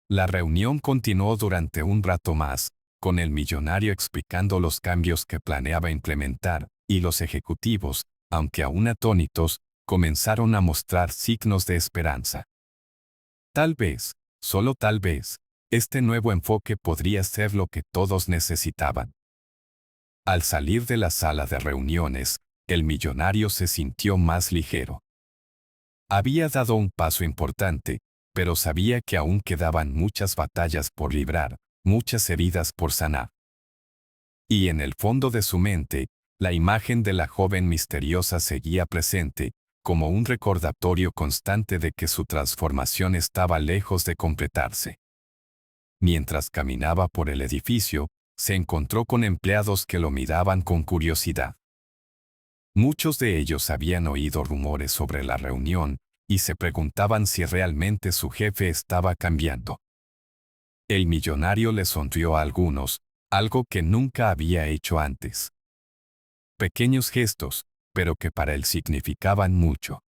La reunión continuó durante un rato más, con el millonario explicando los cambios que planeaba implementar, y los ejecutivos, aunque aún atónitos, comenzaron a mostrar signos de esperanza. Tal vez, solo tal vez, este nuevo enfoque podría ser lo que todos necesitaban. Al salir de la sala de reuniones, el millonario se sintió más ligero. Había dado un paso importante, pero sabía que aún quedaban muchas batallas por librar, muchas heridas por sanar. Y en el fondo de su mente, la imagen de la joven misteriosa seguía presente, como un recordatorio constante de que su transformación estaba lejos de completarse. Mientras caminaba por el edificio, se encontró con empleados que lo miraban con curiosidad. Muchos de ellos habían oído rumores sobre la reunión y se preguntaban si realmente su jefe estaba cambiando. El millonario le sonrió a algunos, algo que nunca había hecho antes. Pequeños gestos, pero que para él significaban mucho.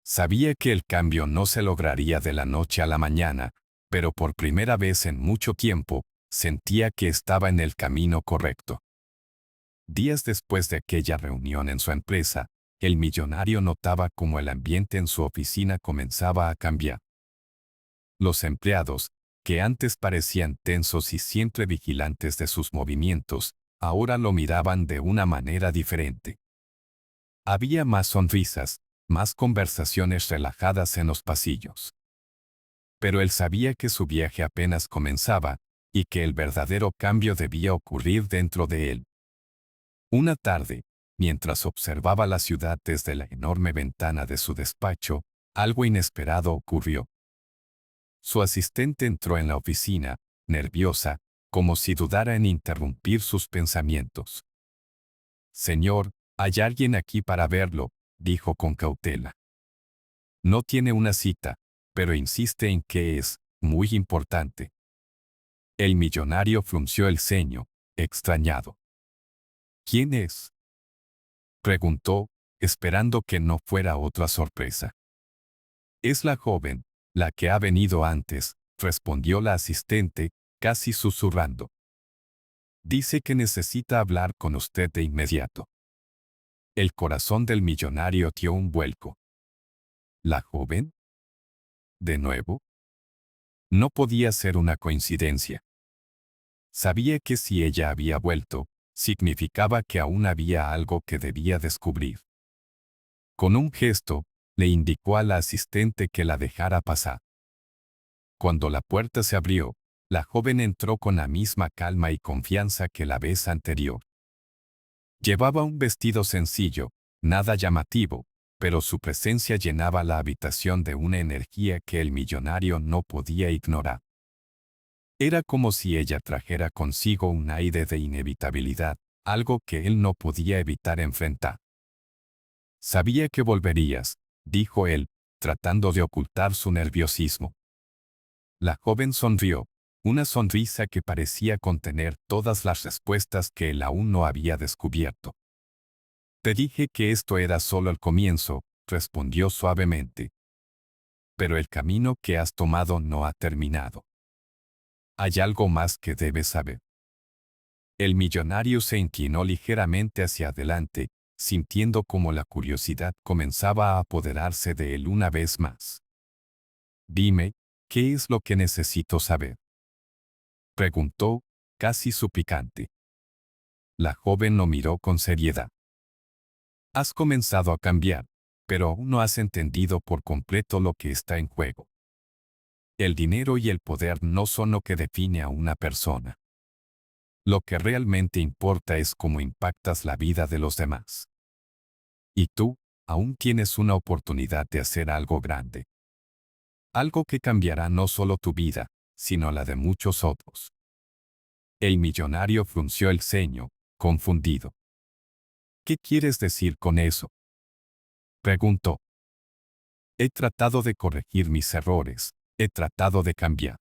Sabía que el cambio no se lograría de la noche a la mañana, pero por primera vez en mucho tiempo, sentía que estaba en el camino correcto. Días después de aquella reunión en su empresa, el millonario notaba cómo el ambiente en su oficina comenzaba a cambiar. Los empleados, que antes parecían tensos y siempre vigilantes de sus movimientos, ahora lo miraban de una manera diferente. Había más sonrisas, más conversaciones relajadas en los pasillos. Pero él sabía que su viaje apenas comenzaba, y que el verdadero cambio debía ocurrir dentro de él. Una tarde, mientras observaba la ciudad desde la enorme ventana de su despacho, algo inesperado ocurrió. Su asistente entró en la oficina, nerviosa, como si dudara en interrumpir sus pensamientos. Señor, hay alguien aquí para verlo, dijo con cautela. No tiene una cita, pero insiste en que es muy importante. El millonario frunció el ceño, extrañado. ¿Quién es?, preguntó, esperando que no fuera otra sorpresa. Es la joven, la que ha venido antes, respondió la asistente, casi susurrando. Dice que necesita hablar con usted de inmediato. El corazón del millonario dio un vuelco. ¿La joven? ¿De nuevo? No podía ser una coincidencia. Sabía que si ella había vuelto, significaba que aún había algo que debía descubrir. Con un gesto, le indicó a la asistente que la dejara pasar. Cuando la puerta se abrió, la joven entró con la misma calma y confianza que la vez anterior. Llevaba un vestido sencillo, nada llamativo, pero su presencia llenaba la habitación de una energía que el millonario no podía ignorar. Era como si ella trajera consigo un aire de inevitabilidad, algo que él no podía evitar enfrentar. Sabía que volverías, dijo él, tratando de ocultar su nerviosismo. La joven sonrió, una sonrisa que parecía contener todas las respuestas que él aún no había descubierto. Te dije que esto era solo el comienzo, respondió suavemente. Pero el camino que has tomado no ha terminado. Hay algo más que debes saber. El millonario se inclinó ligeramente hacia adelante, sintiendo como la curiosidad comenzaba a apoderarse de él una vez más. Dime, ¿qué es lo que necesito saber? Preguntó, casi suplicante. La joven lo miró con seriedad. Has comenzado a cambiar, pero aún no has entendido por completo lo que está en juego. El dinero y el poder no son lo que define a una persona. Lo que realmente importa es cómo impactas la vida de los demás. Y tú, aún tienes una oportunidad de hacer algo grande. Algo que cambiará no solo tu vida, sino la de muchos otros. El millonario frunció el ceño, confundido. ¿Qué quieres decir con eso? Preguntó. He tratado de corregir mis errores, he tratado de cambiar.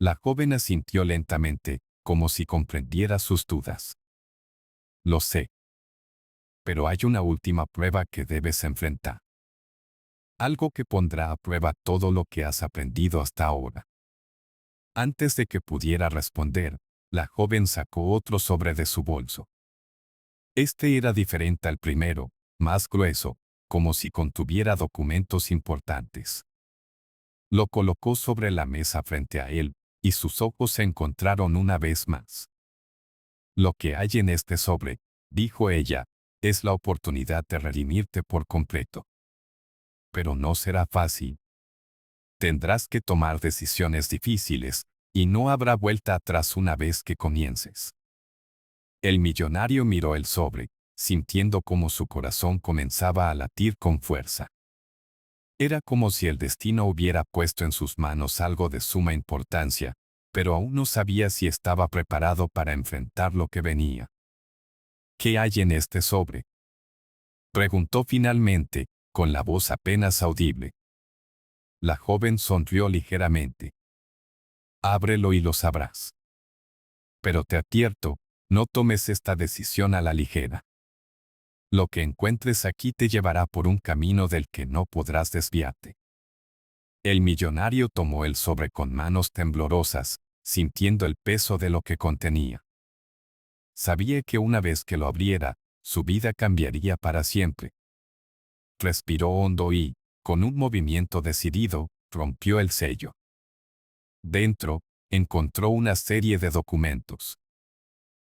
La joven asintió lentamente, como si comprendiera sus dudas. Lo sé. Pero hay una última prueba que debes enfrentar. Algo que pondrá a prueba todo lo que has aprendido hasta ahora. Antes de que pudiera responder, la joven sacó otro sobre de su bolso. Este era diferente al primero, más grueso, como si contuviera documentos importantes. Lo colocó sobre la mesa frente a él, y sus ojos se encontraron una vez más. Lo que hay en este sobre, dijo ella, es la oportunidad de redimirte por completo. Pero no será fácil. Tendrás que tomar decisiones difíciles, y no habrá vuelta atrás una vez que comiences. El millonario miró el sobre, sintiendo como su corazón comenzaba a latir con fuerza. Era como si el destino hubiera puesto en sus manos algo de suma importancia, pero aún no sabía si estaba preparado para enfrentar lo que venía. ¿Qué hay en este sobre? Preguntó finalmente, con la voz apenas audible. La joven sonrió ligeramente. Ábrelo y lo sabrás. Pero te advierto, no tomes esta decisión a la ligera. Lo que encuentres aquí te llevará por un camino del que no podrás desviarte. El millonario tomó el sobre con manos temblorosas, sintiendo el peso de lo que contenía. Sabía que una vez que lo abriera, su vida cambiaría para siempre. Respiró hondo y, con un movimiento decidido, rompió el sello. Dentro, encontró una serie de documentos.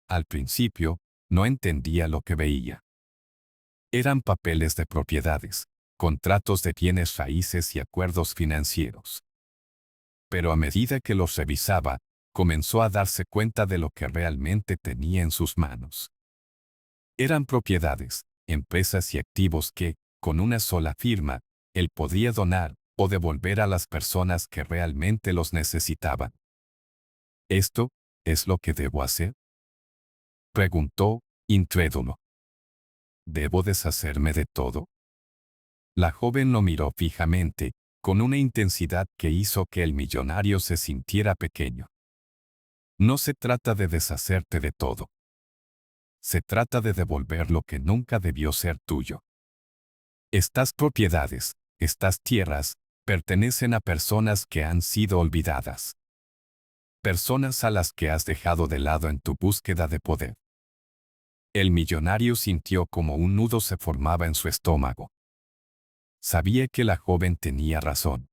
Al principio, no entendía lo que veía. Eran papeles de propiedades, contratos de bienes raíces y acuerdos financieros. Pero a medida que los revisaba, comenzó a darse cuenta de lo que realmente tenía en sus manos. Eran propiedades, empresas y activos que, con una sola firma, él podía donar o devolver a las personas que realmente los necesitaban. ¿Esto es lo que debo hacer? Preguntó, incrédulo. ¿Debo deshacerme de todo? La joven lo miró fijamente, con una intensidad que hizo que el millonario se sintiera pequeño. No se trata de deshacerte de todo. Se trata de devolver lo que nunca debió ser tuyo. Estas propiedades, estas tierras, pertenecen a personas que han sido olvidadas. Personas a las que has dejado de lado en tu búsqueda de poder. El millonario sintió como un nudo se formaba en su estómago. Sabía que la joven tenía razón.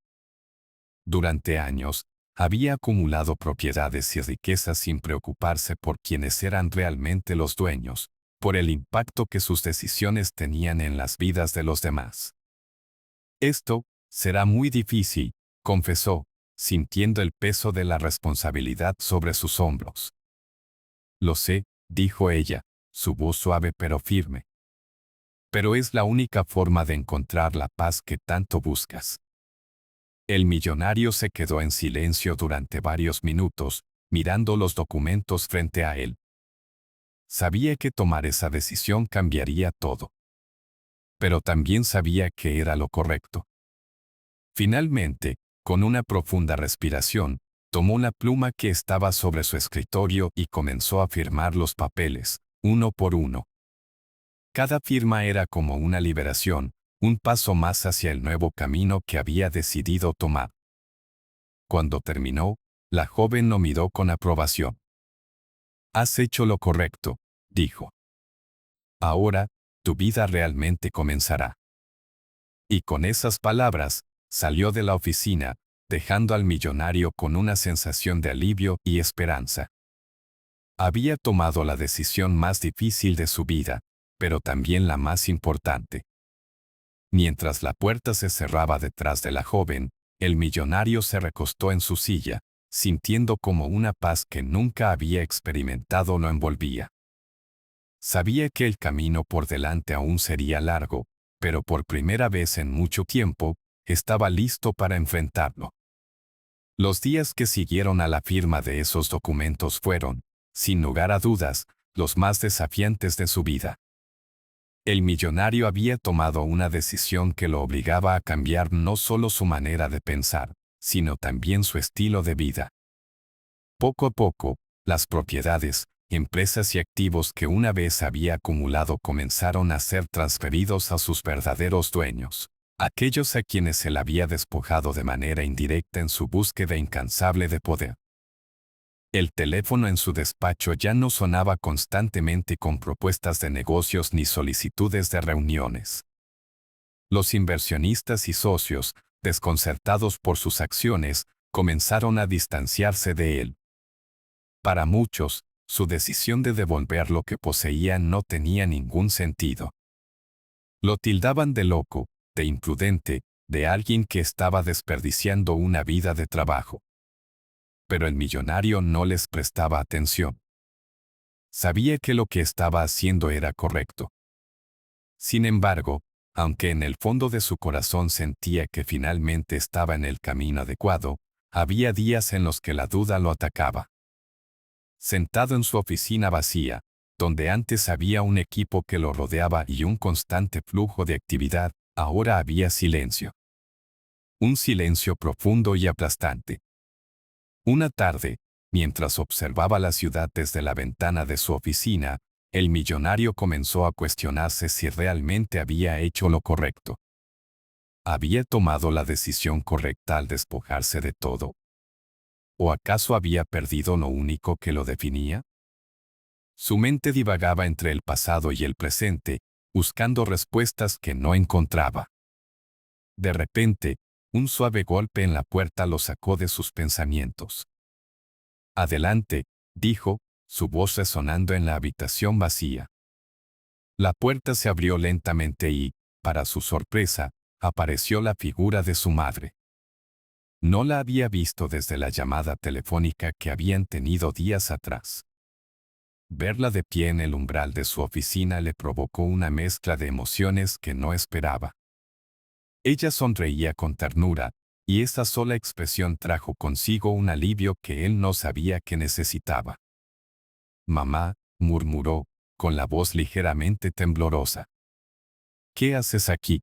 Durante años, había acumulado propiedades y riquezas sin preocuparse por quienes eran realmente los dueños, por el impacto que sus decisiones tenían en las vidas de los demás. Esto será muy difícil, confesó, sintiendo el peso de la responsabilidad sobre sus hombros. Lo sé, dijo ella, su voz suave pero firme. Pero es la única forma de encontrar la paz que tanto buscas. El millonario se quedó en silencio durante varios minutos, mirando los documentos frente a él. Sabía que tomar esa decisión cambiaría todo. pero también sabía que era lo correcto. Finalmente, con una profunda respiración, tomó la pluma que estaba sobre su escritorio y comenzó a firmar los papeles, uno por uno. Cada firma era como una liberación, un paso más hacia el nuevo camino que había decidido tomar. Cuando terminó, la joven lo miró con aprobación. «Has hecho lo correcto», dijo. «Ahora, tu vida realmente comenzará». Y con esas palabras, salió de la oficina, dejando al millonario con una sensación de alivio y esperanza. Había tomado la decisión más difícil de su vida, pero también la más importante. Mientras la puerta se cerraba detrás de la joven, el millonario se recostó en su silla, sintiendo como una paz que nunca había experimentado lo envolvía. Sabía que el camino por delante aún sería largo, pero por primera vez en mucho tiempo, estaba listo para enfrentarlo. Los días que siguieron a la firma de esos documentos fueron, sin lugar a dudas, los más desafiantes de su vida. El millonario había tomado una decisión que lo obligaba a cambiar no solo su manera de pensar, sino también su estilo de vida. Poco a poco, las propiedades, empresas y activos que una vez había acumulado comenzaron a ser transferidos a sus verdaderos dueños, aquellos a quienes él había despojado de manera indirecta en su búsqueda incansable de poder. El teléfono en su despacho ya no sonaba constantemente con propuestas de negocios ni solicitudes de reuniones. Los inversionistas y socios, desconcertados por sus acciones, comenzaron a distanciarse de él. Para muchos, su decisión de devolver lo que poseían no tenía ningún sentido. Lo tildaban de loco, de imprudente, de alguien que estaba desperdiciando una vida de trabajo. Pero el millonario no les prestaba atención. Sabía que lo que estaba haciendo era correcto. Sin embargo, aunque en el fondo de su corazón sentía que finalmente estaba en el camino adecuado, había días en los que la duda lo atacaba. Sentado en su oficina vacía, donde antes había un equipo que lo rodeaba y un constante flujo de actividad, ahora había silencio. Un silencio profundo y aplastante. Una tarde, mientras observaba la ciudad desde la ventana de su oficina, el millonario comenzó a cuestionarse si realmente había hecho lo correcto. ¿Había tomado la decisión correcta al despojarse de todo? ¿O acaso había perdido lo único que lo definía? Su mente divagaba entre el pasado y el presente, buscando respuestas que no encontraba. De repente, un suave golpe en la puerta lo sacó de sus pensamientos. «Adelante», dijo, su voz resonando en la habitación vacía. La puerta se abrió lentamente y, para su sorpresa, apareció la figura de su madre. No la había visto desde la llamada telefónica que habían tenido días atrás. Verla de pie en el umbral de su oficina le provocó una mezcla de emociones que no esperaba. Ella sonreía con ternura, y esa sola expresión trajo consigo un alivio que él no sabía que necesitaba. «Mamá», murmuró, con la voz ligeramente temblorosa. «¿Qué haces aquí?»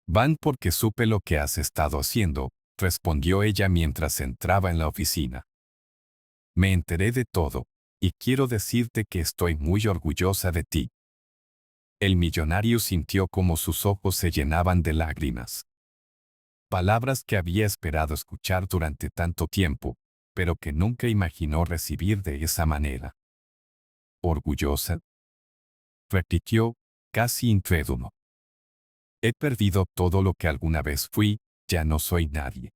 «Van porque supe lo que has estado haciendo», respondió ella mientras entraba en la oficina. «Me enteré de todo, y quiero decirte que estoy muy orgullosa de ti». El millonario sintió como sus ojos se llenaban de lágrimas. Palabras que había esperado escuchar durante tanto tiempo, pero que nunca imaginó recibir de esa manera. «¿Orgullosa?», repitió, casi incrédulo. «He perdido todo lo que alguna vez fui, ya no soy nadie».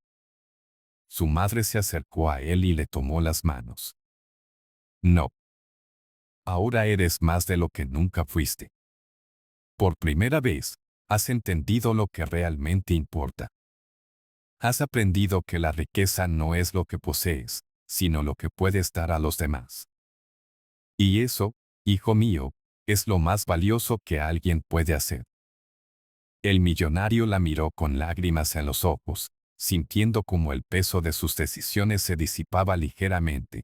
Su madre se acercó a él y le tomó las manos. «No. Ahora eres más de lo que nunca fuiste. Por primera vez, has entendido lo que realmente importa. Has aprendido que la riqueza no es lo que posees, sino lo que puedes dar a los demás. Y eso, hijo mío, es lo más valioso que alguien puede hacer». El millonario la miró con lágrimas en los ojos, sintiendo como el peso de sus decisiones se disipaba ligeramente.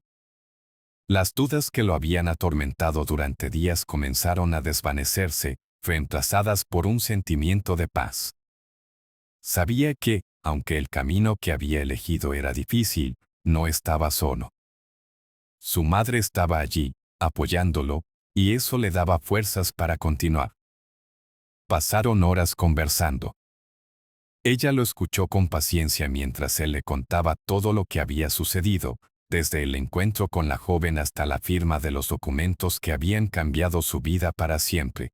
Las dudas que lo habían atormentado durante días comenzaron a desvanecerse, reemplazadas por un sentimiento de paz. Sabía que, aunque el camino que había elegido era difícil, no estaba solo. Su madre estaba allí, apoyándolo, y eso le daba fuerzas para continuar. Pasaron horas conversando. Ella lo escuchó con paciencia mientras él le contaba todo lo que había sucedido, desde el encuentro con la joven hasta la firma de los documentos que habían cambiado su vida para siempre.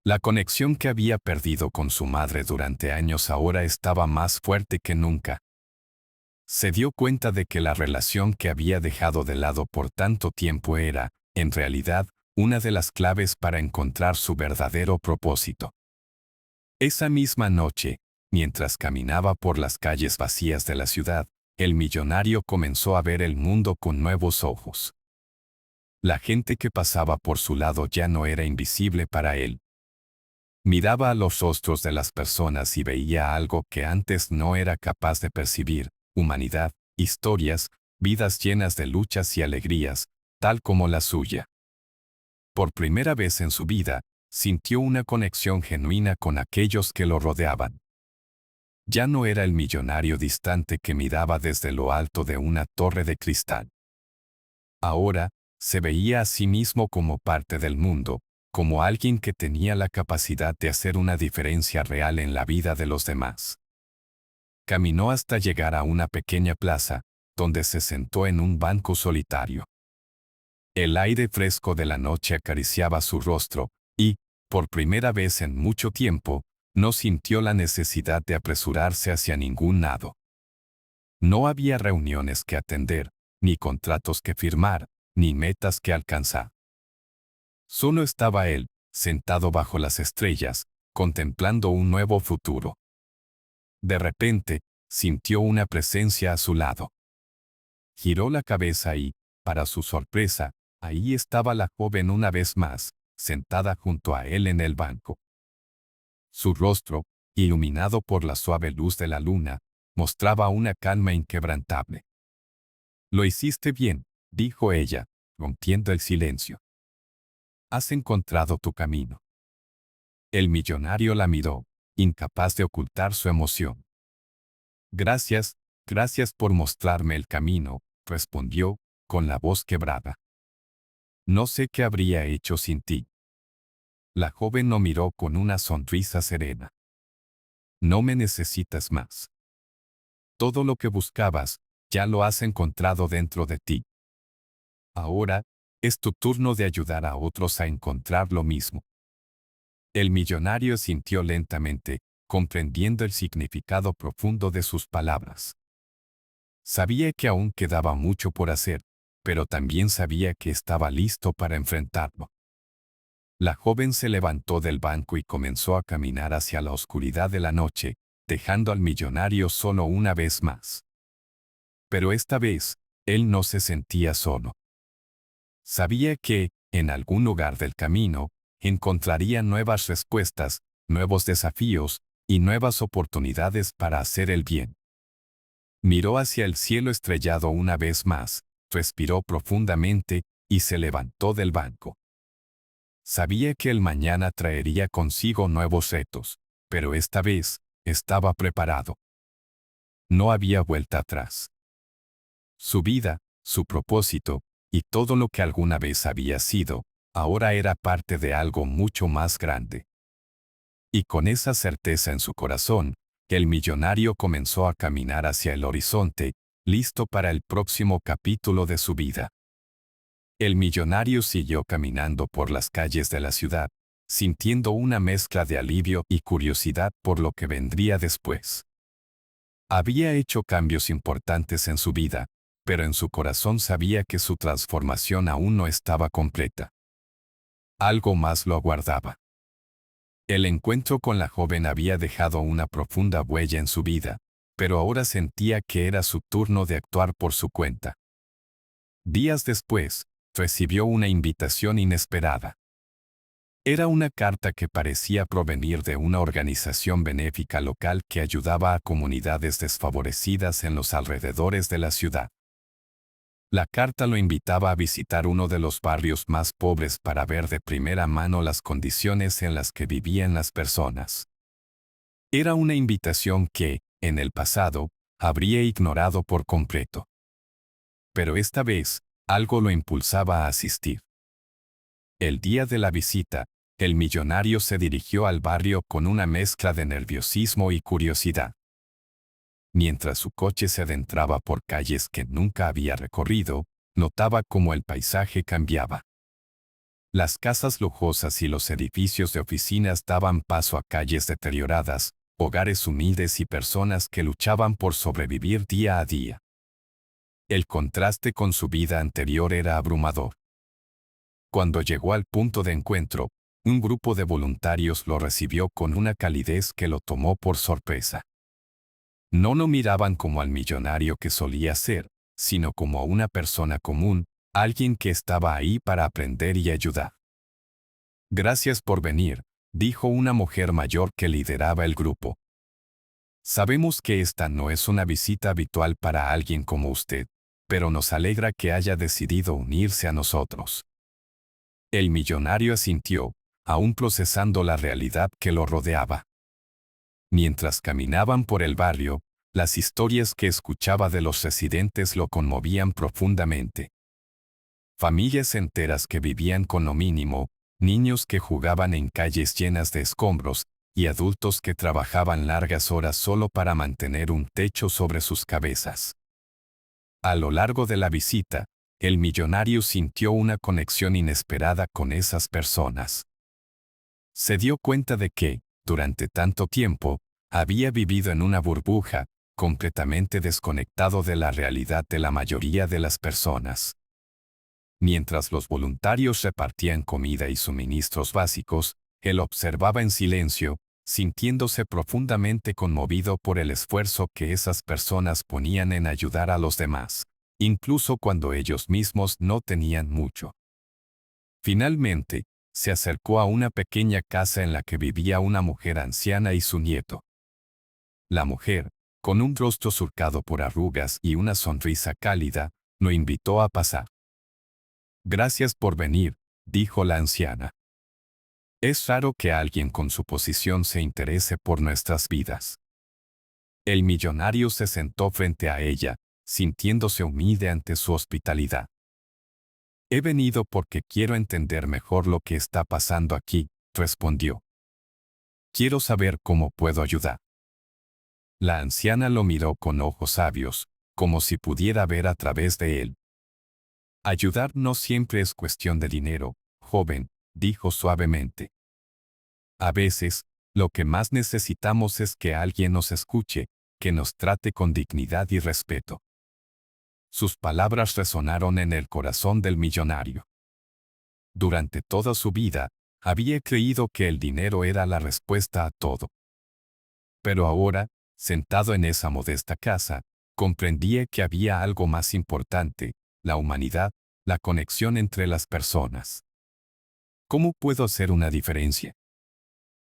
La conexión que había perdido con su madre durante años ahora estaba más fuerte que nunca. Se dio cuenta de que la relación que había dejado de lado por tanto tiempo era, en realidad, una de las claves para encontrar su verdadero propósito. Esa misma noche, mientras caminaba por las calles vacías de la ciudad, el millonario comenzó a ver el mundo con nuevos ojos. La gente que pasaba por su lado ya no era invisible para él. Miraba a los rostros de las personas y veía algo que antes no era capaz de percibir: humanidad, historias, vidas llenas de luchas y alegrías, tal como la suya. Por primera vez en su vida, sintió una conexión genuina con aquellos que lo rodeaban. Ya no era el millonario distante que miraba desde lo alto de una torre de cristal. Ahora, se veía a sí mismo como parte del mundo, como alguien que tenía la capacidad de hacer una diferencia real en la vida de los demás. Caminó hasta llegar a una pequeña plaza, donde se sentó en un banco solitario. El aire fresco de la noche acariciaba su rostro, y, por primera vez en mucho tiempo, no sintió la necesidad de apresurarse hacia ningún lado. No había reuniones que atender, ni contratos que firmar, ni metas que alcanzar. Solo estaba él, sentado bajo las estrellas, contemplando un nuevo futuro. De repente, sintió una presencia a su lado. Giró la cabeza y, para su sorpresa, ahí estaba la joven una vez más, sentada junto a él en el banco. Su rostro, iluminado por la suave luz de la luna, mostraba una calma inquebrantable. «Lo hiciste bien», dijo ella, rompiendo el silencio. «Has encontrado tu camino». El millonario la miró, incapaz de ocultar su emoción. «Gracias, gracias por mostrarme el camino», respondió, con la voz quebrada. «No sé qué habría hecho sin ti». La joven lo miró con una sonrisa serena. «No me necesitas más. Todo lo que buscabas, ya lo has encontrado dentro de ti. Ahora, es tu turno de ayudar a otros a encontrar lo mismo». El millonario sintió lentamente, comprendiendo el significado profundo de sus palabras. Sabía que aún quedaba mucho por hacer, pero también sabía que estaba listo para enfrentarlo. La joven se levantó del banco y comenzó a caminar hacia la oscuridad de la noche, dejando al millonario solo una vez más. Pero esta vez, él no se sentía solo. Sabía que, en algún lugar del camino, encontraría nuevas respuestas, nuevos desafíos y nuevas oportunidades para hacer el bien. Miró hacia el cielo estrellado una vez más, respiró profundamente y se levantó del banco. Sabía que el mañana traería consigo nuevos retos, pero esta vez, estaba preparado. No había vuelta atrás. Su vida, su propósito, y todo lo que alguna vez había sido, ahora era parte de algo mucho más grande. Y con esa certeza en su corazón, el millonario comenzó a caminar hacia el horizonte, listo para el próximo capítulo de su vida. El millonario siguió caminando por las calles de la ciudad, sintiendo una mezcla de alivio y curiosidad por lo que vendría después. Había hecho cambios importantes en su vida, pero en su corazón sabía que su transformación aún no estaba completa. Algo más lo aguardaba. El encuentro con la joven había dejado una profunda huella en su vida, pero ahora sentía que era su turno de actuar por su cuenta. Días después, recibió una invitación inesperada. Era una carta que parecía provenir de una organización benéfica local que ayudaba a comunidades desfavorecidas en los alrededores de la ciudad. La carta lo invitaba a visitar uno de los barrios más pobres para ver de primera mano las condiciones en las que vivían las personas. Era una invitación que, en el pasado, habría ignorado por completo. Pero esta vez, algo lo impulsaba a asistir. El día de la visita, el millonario se dirigió al barrio con una mezcla de nerviosismo y curiosidad. Mientras su coche se adentraba por calles que nunca había recorrido, notaba cómo el paisaje cambiaba. Las casas lujosas y los edificios de oficinas daban paso a calles deterioradas, hogares humildes y personas que luchaban por sobrevivir día a día. El contraste con su vida anterior era abrumador. Cuando llegó al punto de encuentro, un grupo de voluntarios lo recibió con una calidez que lo tomó por sorpresa. No lo miraban como al millonario que solía ser, sino como a una persona común, alguien que estaba ahí para aprender y ayudar. Gracias por venir, dijo una mujer mayor que lideraba el grupo. Sabemos que esta no es una visita habitual para alguien como usted, pero nos alegra que haya decidido unirse a nosotros. El millonario asintió, aún procesando la realidad que lo rodeaba. Mientras caminaban por el barrio, las historias que escuchaba de los residentes lo conmovían profundamente. Familias enteras que vivían con lo mínimo, niños que jugaban en calles llenas de escombros, y adultos que trabajaban largas horas solo para mantener un techo sobre sus cabezas. A lo largo de la visita, el millonario sintió una conexión inesperada con esas personas. Se dio cuenta de que, durante tanto tiempo, había vivido en una burbuja, completamente desconectado de la realidad de la mayoría de las personas. Mientras los voluntarios repartían comida y suministros básicos, él observaba en silencio, sintiéndose profundamente conmovido por el esfuerzo que esas personas ponían en ayudar a los demás, incluso cuando ellos mismos no tenían mucho. Finalmente, se acercó a una pequeña casa en la que vivía una mujer anciana y su nieto. La mujer, con un rostro surcado por arrugas y una sonrisa cálida, lo invitó a pasar. Gracias por venir, dijo la anciana. Es raro que alguien con su posición se interese por nuestras vidas. El millonario se sentó frente a ella, sintiéndose humilde ante su hospitalidad. He venido porque quiero entender mejor lo que está pasando aquí, respondió. Quiero saber cómo puedo ayudar. La anciana lo miró con ojos sabios, como si pudiera ver a través de él. Ayudar no siempre es cuestión de dinero, joven, dijo suavemente. A veces, lo que más necesitamos es que alguien nos escuche, que nos trate con dignidad y respeto. Sus palabras resonaron en el corazón del millonario. Durante toda su vida, había creído que el dinero era la respuesta a todo. Pero ahora, sentado en esa modesta casa, comprendía que había algo más importante, la humanidad, la conexión entre las personas. ¿Cómo puedo hacer una diferencia?,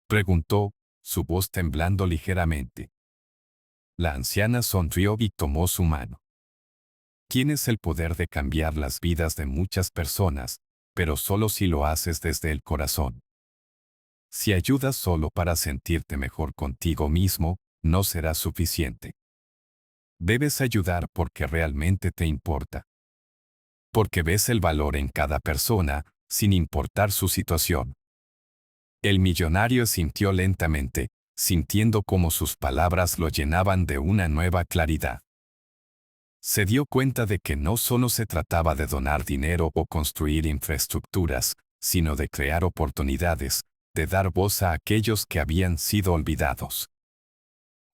preguntó, su voz temblando ligeramente. La anciana sonrió y tomó su mano. Tienes el poder de cambiar las vidas de muchas personas, pero solo si lo haces desde el corazón. Si ayudas solo para sentirte mejor contigo mismo, no será suficiente. Debes ayudar porque realmente te importa. Porque ves el valor en cada persona, sin importar su situación. El millonario sintió lentamente, sintiendo cómo sus palabras lo llenaban de una nueva claridad. Se dio cuenta de que no solo se trataba de donar dinero o construir infraestructuras, sino de crear oportunidades, de dar voz a aquellos que habían sido olvidados.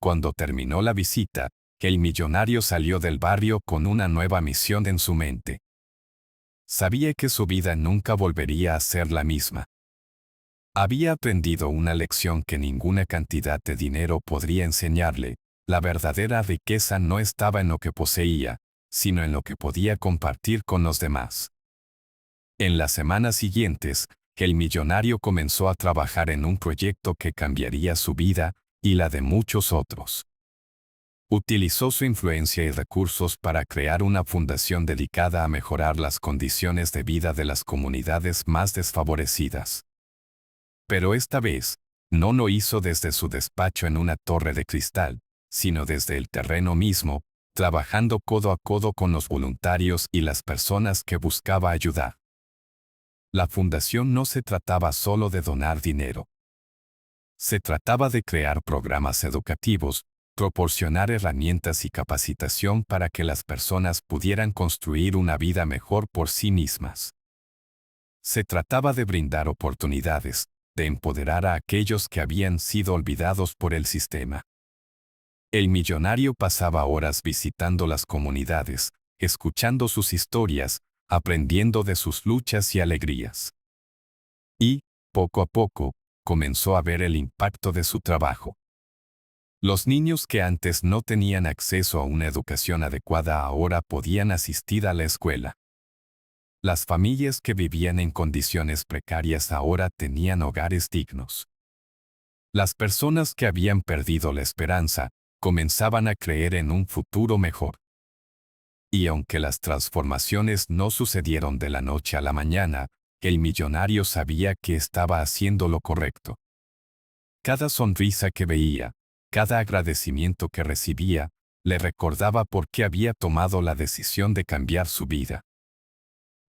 Cuando terminó la visita, el millonario salió del barrio con una nueva misión en su mente. Sabía que su vida nunca volvería a ser la misma. Había aprendido una lección que ninguna cantidad de dinero podría enseñarle. La verdadera riqueza no estaba en lo que poseía, sino en lo que podía compartir con los demás. En las semanas siguientes, el millonario comenzó a trabajar en un proyecto que cambiaría su vida y la de muchos otros. Utilizó su influencia y recursos para crear una fundación dedicada a mejorar las condiciones de vida de las comunidades más desfavorecidas. Pero esta vez, no lo hizo desde su despacho en una torre de cristal, sino desde el terreno mismo, trabajando codo a codo con los voluntarios y las personas que buscaba ayudar. La fundación no se trataba solo de donar dinero. Se trataba de crear programas educativos, proporcionar herramientas y capacitación para que las personas pudieran construir una vida mejor por sí mismas. Se trataba de brindar oportunidades, de empoderar a aquellos que habían sido olvidados por el sistema. El millonario pasaba horas visitando las comunidades, escuchando sus historias, aprendiendo de sus luchas y alegrías. Y, poco a poco, comenzó a ver el impacto de su trabajo. Los niños que antes no tenían acceso a una educación adecuada ahora podían asistir a la escuela. Las familias que vivían en condiciones precarias ahora tenían hogares dignos. Las personas que habían perdido la esperanza comenzaban a creer en un futuro mejor. Y aunque las transformaciones no sucedieron de la noche a la mañana, el millonario sabía que estaba haciendo lo correcto. Cada sonrisa que veía, cada agradecimiento que recibía, le recordaba por qué había tomado la decisión de cambiar su vida.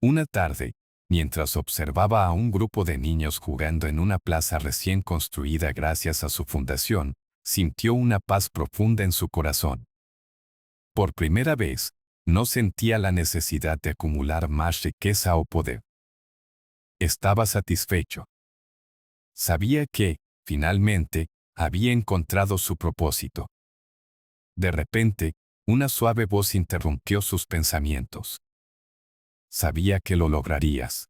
Una tarde, mientras observaba a un grupo de niños jugando en una plaza recién construida gracias a su fundación, sintió una paz profunda en su corazón. Por primera vez, no sentía la necesidad de acumular más riqueza o poder. Estaba satisfecho. Sabía que, finalmente, había encontrado su propósito. De repente, una suave voz interrumpió sus pensamientos. Sabía que lo lograrías.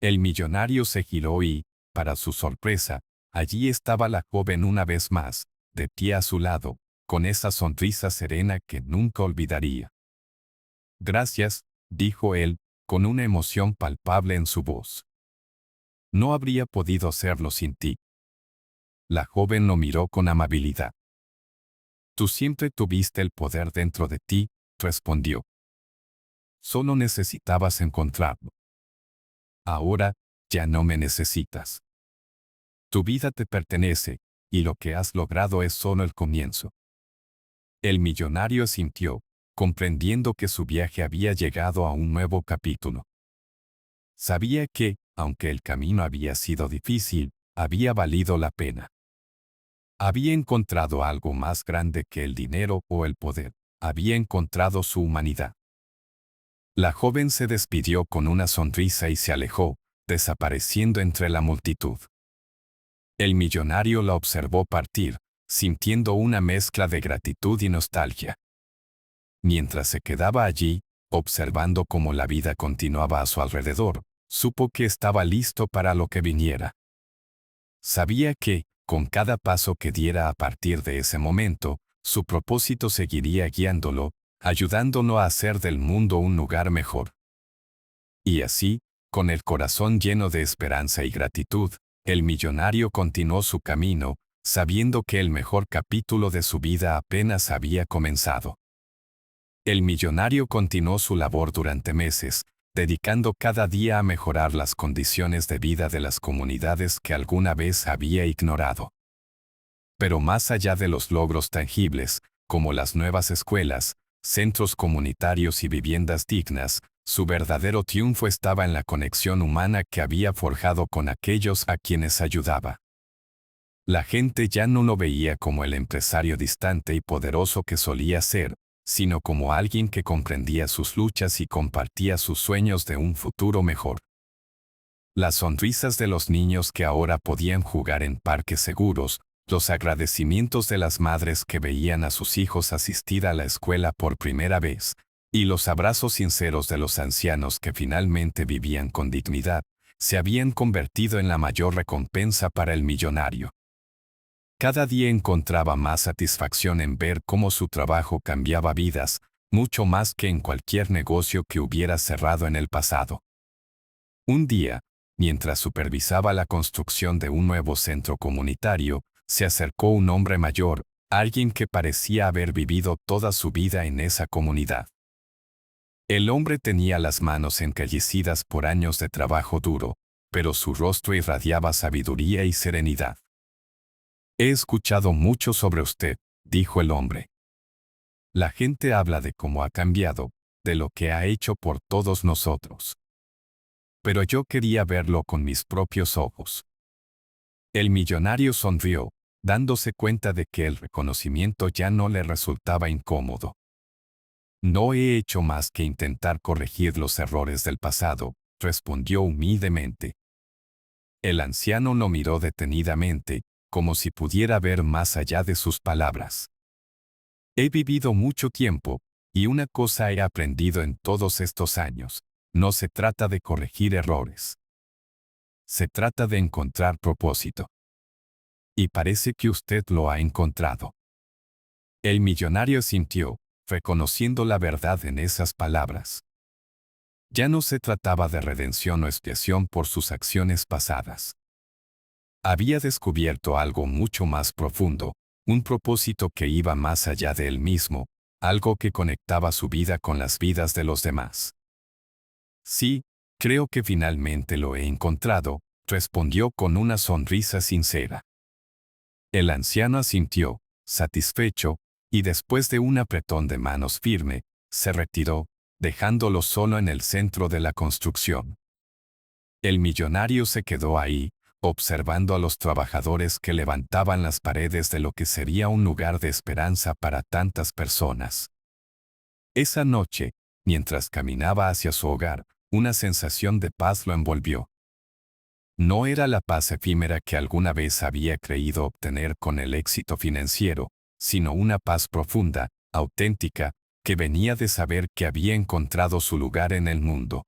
El millonario se giró y, para su sorpresa, allí estaba la joven una vez más, de pie a su lado, con esa sonrisa serena que nunca olvidaría. Gracias, dijo él, con una emoción palpable en su voz. No habría podido hacerlo sin ti. La joven lo miró con amabilidad. Tú siempre tuviste el poder dentro de ti, respondió. Solo necesitabas encontrarlo. Ahora, ya no me necesitas. Tu vida te pertenece, y lo que has logrado es solo el comienzo. El millonario asintió, comprendiendo que su viaje había llegado a un nuevo capítulo. Sabía que, aunque el camino había sido difícil, había valido la pena. Había encontrado algo más grande que el dinero o el poder. Había encontrado su humanidad. La joven se despidió con una sonrisa y se alejó, desapareciendo entre la multitud. El millonario la observó partir, sintiendo una mezcla de gratitud y nostalgia. Mientras se quedaba allí, observando cómo la vida continuaba a su alrededor, supo que estaba listo para lo que viniera. Sabía que, con cada paso que diera a partir de ese momento, su propósito seguiría guiándolo, ayudándolo a hacer del mundo un lugar mejor. Y así, con el corazón lleno de esperanza y gratitud, el millonario continuó su camino, sabiendo que el mejor capítulo de su vida apenas había comenzado. El millonario continuó su labor durante meses, dedicando cada día a mejorar las condiciones de vida de las comunidades que alguna vez había ignorado. Pero más allá de los logros tangibles, como las nuevas escuelas, centros comunitarios y viviendas dignas, su verdadero triunfo estaba en la conexión humana que había forjado con aquellos a quienes ayudaba. La gente ya no lo veía como el empresario distante y poderoso que solía ser, sino como alguien que comprendía sus luchas y compartía sus sueños de un futuro mejor. Las sonrisas de los niños que ahora podían jugar en parques seguros, los agradecimientos de las madres que veían a sus hijos asistir a la escuela por primera vez, y los abrazos sinceros de los ancianos que finalmente vivían con dignidad, se habían convertido en la mayor recompensa para el millonario. Cada día encontraba más satisfacción en ver cómo su trabajo cambiaba vidas, mucho más que en cualquier negocio que hubiera cerrado en el pasado. Un día, mientras supervisaba la construcción de un nuevo centro comunitario, se acercó un hombre mayor, alguien que parecía haber vivido toda su vida en esa comunidad. El hombre tenía las manos encallecidas por años de trabajo duro, pero su rostro irradiaba sabiduría y serenidad. He escuchado mucho sobre usted, dijo el hombre. La gente habla de cómo ha cambiado, de lo que ha hecho por todos nosotros. Pero yo quería verlo con mis propios ojos. El millonario sonrió, dándose cuenta de que el reconocimiento ya no le resultaba incómodo. No he hecho más que intentar corregir los errores del pasado, respondió humildemente. El anciano lo miró detenidamente, como si pudiera ver más allá de sus palabras. He vivido mucho tiempo, y una cosa he aprendido en todos estos años: no se trata de corregir errores. Se trata de encontrar propósito. Y parece que usted lo ha encontrado. El millonario sintió, reconociendo la verdad en esas palabras. Ya no se trataba de redención o expiación por sus acciones pasadas. Había descubierto algo mucho más profundo, un propósito que iba más allá de él mismo, algo que conectaba su vida con las vidas de los demás. Sí, creo que finalmente lo he encontrado, respondió con una sonrisa sincera. El anciano asintió, satisfecho, y después de un apretón de manos firme, se retiró, dejándolo solo en el centro de la construcción. El millonario se quedó ahí, observando a los trabajadores que levantaban las paredes de lo que sería un lugar de esperanza para tantas personas. Esa noche, mientras caminaba hacia su hogar, una sensación de paz lo envolvió. No era la paz efímera que alguna vez había creído obtener con el éxito financiero, sino una paz profunda, auténtica, que venía de saber que había encontrado su lugar en el mundo.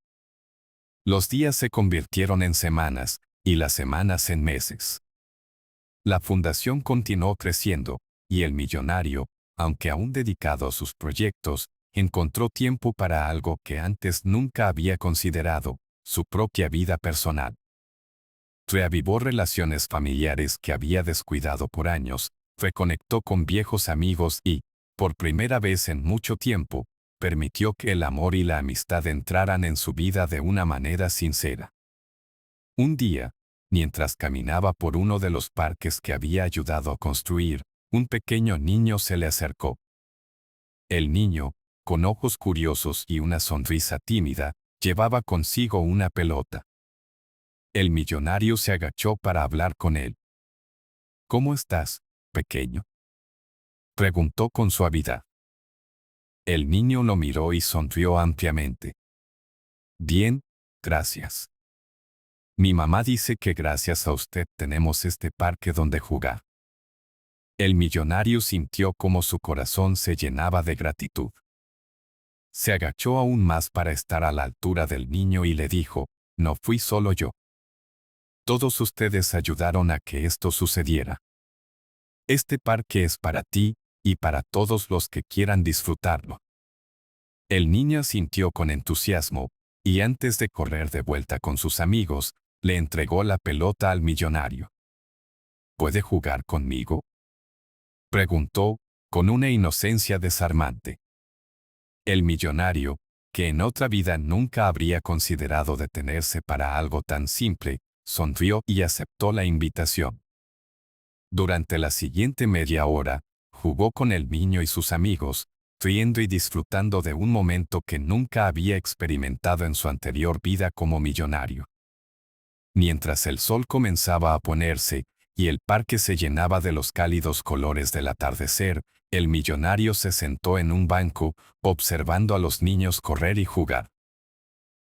Los días se convirtieron en semanas, y las semanas en meses. La fundación continuó creciendo, y el millonario, aunque aún dedicado a sus proyectos, encontró tiempo para algo que antes nunca había considerado: su propia vida personal. Reavivó relaciones familiares que había descuidado por años, reconectó con viejos amigos y, por primera vez en mucho tiempo, permitió que el amor y la amistad entraran en su vida de una manera sincera. Un día, mientras caminaba por uno de los parques que había ayudado a construir, un pequeño niño se le acercó. El niño, con ojos curiosos y una sonrisa tímida, llevaba consigo una pelota. El millonario se agachó para hablar con él. ¿Cómo estás, pequeño?, preguntó con suavidad. El niño lo miró y sonrió ampliamente. Bien, gracias. Mi mamá dice que gracias a usted tenemos este parque donde jugar. El millonario sintió como su corazón se llenaba de gratitud. Se agachó aún más para estar a la altura del niño y le dijo: no fui solo yo. Todos ustedes ayudaron a que esto sucediera. Este parque es para ti, y para todos los que quieran disfrutarlo. El niño asintió con entusiasmo, y antes de correr de vuelta con sus amigos, le entregó la pelota al millonario. ¿Puede jugar conmigo?, preguntó, con una inocencia desarmante. El millonario, que en otra vida nunca habría considerado detenerse para algo tan simple, sonrió y aceptó la invitación. Durante la siguiente media hora, jugó con el niño y sus amigos, riendo y disfrutando de un momento que nunca había experimentado en su anterior vida como millonario. Mientras el sol comenzaba a ponerse, y el parque se llenaba de los cálidos colores del atardecer, el millonario se sentó en un banco, observando a los niños correr y jugar.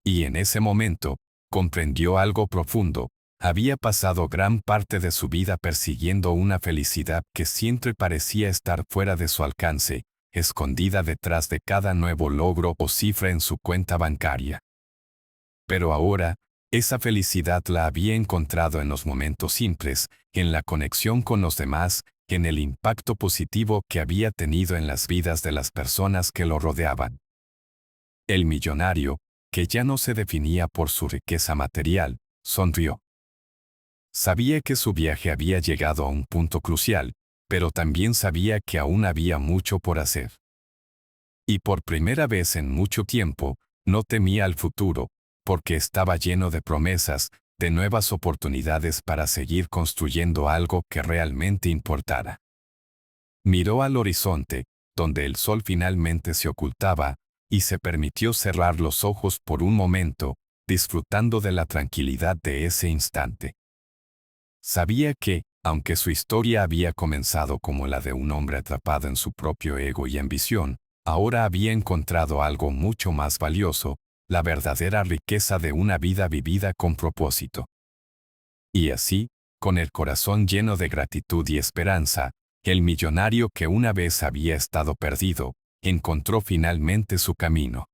Y en ese momento, comprendió algo profundo: había pasado gran parte de su vida persiguiendo una felicidad que siempre parecía estar fuera de su alcance, escondida detrás de cada nuevo logro o cifra en su cuenta bancaria. Pero ahora, esa felicidad la había encontrado en los momentos simples, en la conexión con los demás, en el impacto positivo que había tenido en las vidas de las personas que lo rodeaban. El millonario, que ya no se definía por su riqueza material, sonrió. Sabía que su viaje había llegado a un punto crucial, pero también sabía que aún había mucho por hacer. Y por primera vez en mucho tiempo, no temía al futuro, porque estaba lleno de promesas, de nuevas oportunidades para seguir construyendo algo que realmente importara. Miró al horizonte, donde el sol finalmente se ocultaba, y se permitió cerrar los ojos por un momento, disfrutando de la tranquilidad de ese instante. Sabía que, aunque su historia había comenzado como la de un hombre atrapado en su propio ego y ambición, ahora había encontrado algo mucho más valioso, la verdadera riqueza de una vida vivida con propósito. Y así, con el corazón lleno de gratitud y esperanza, el millonario que una vez había estado perdido, encontró finalmente su camino.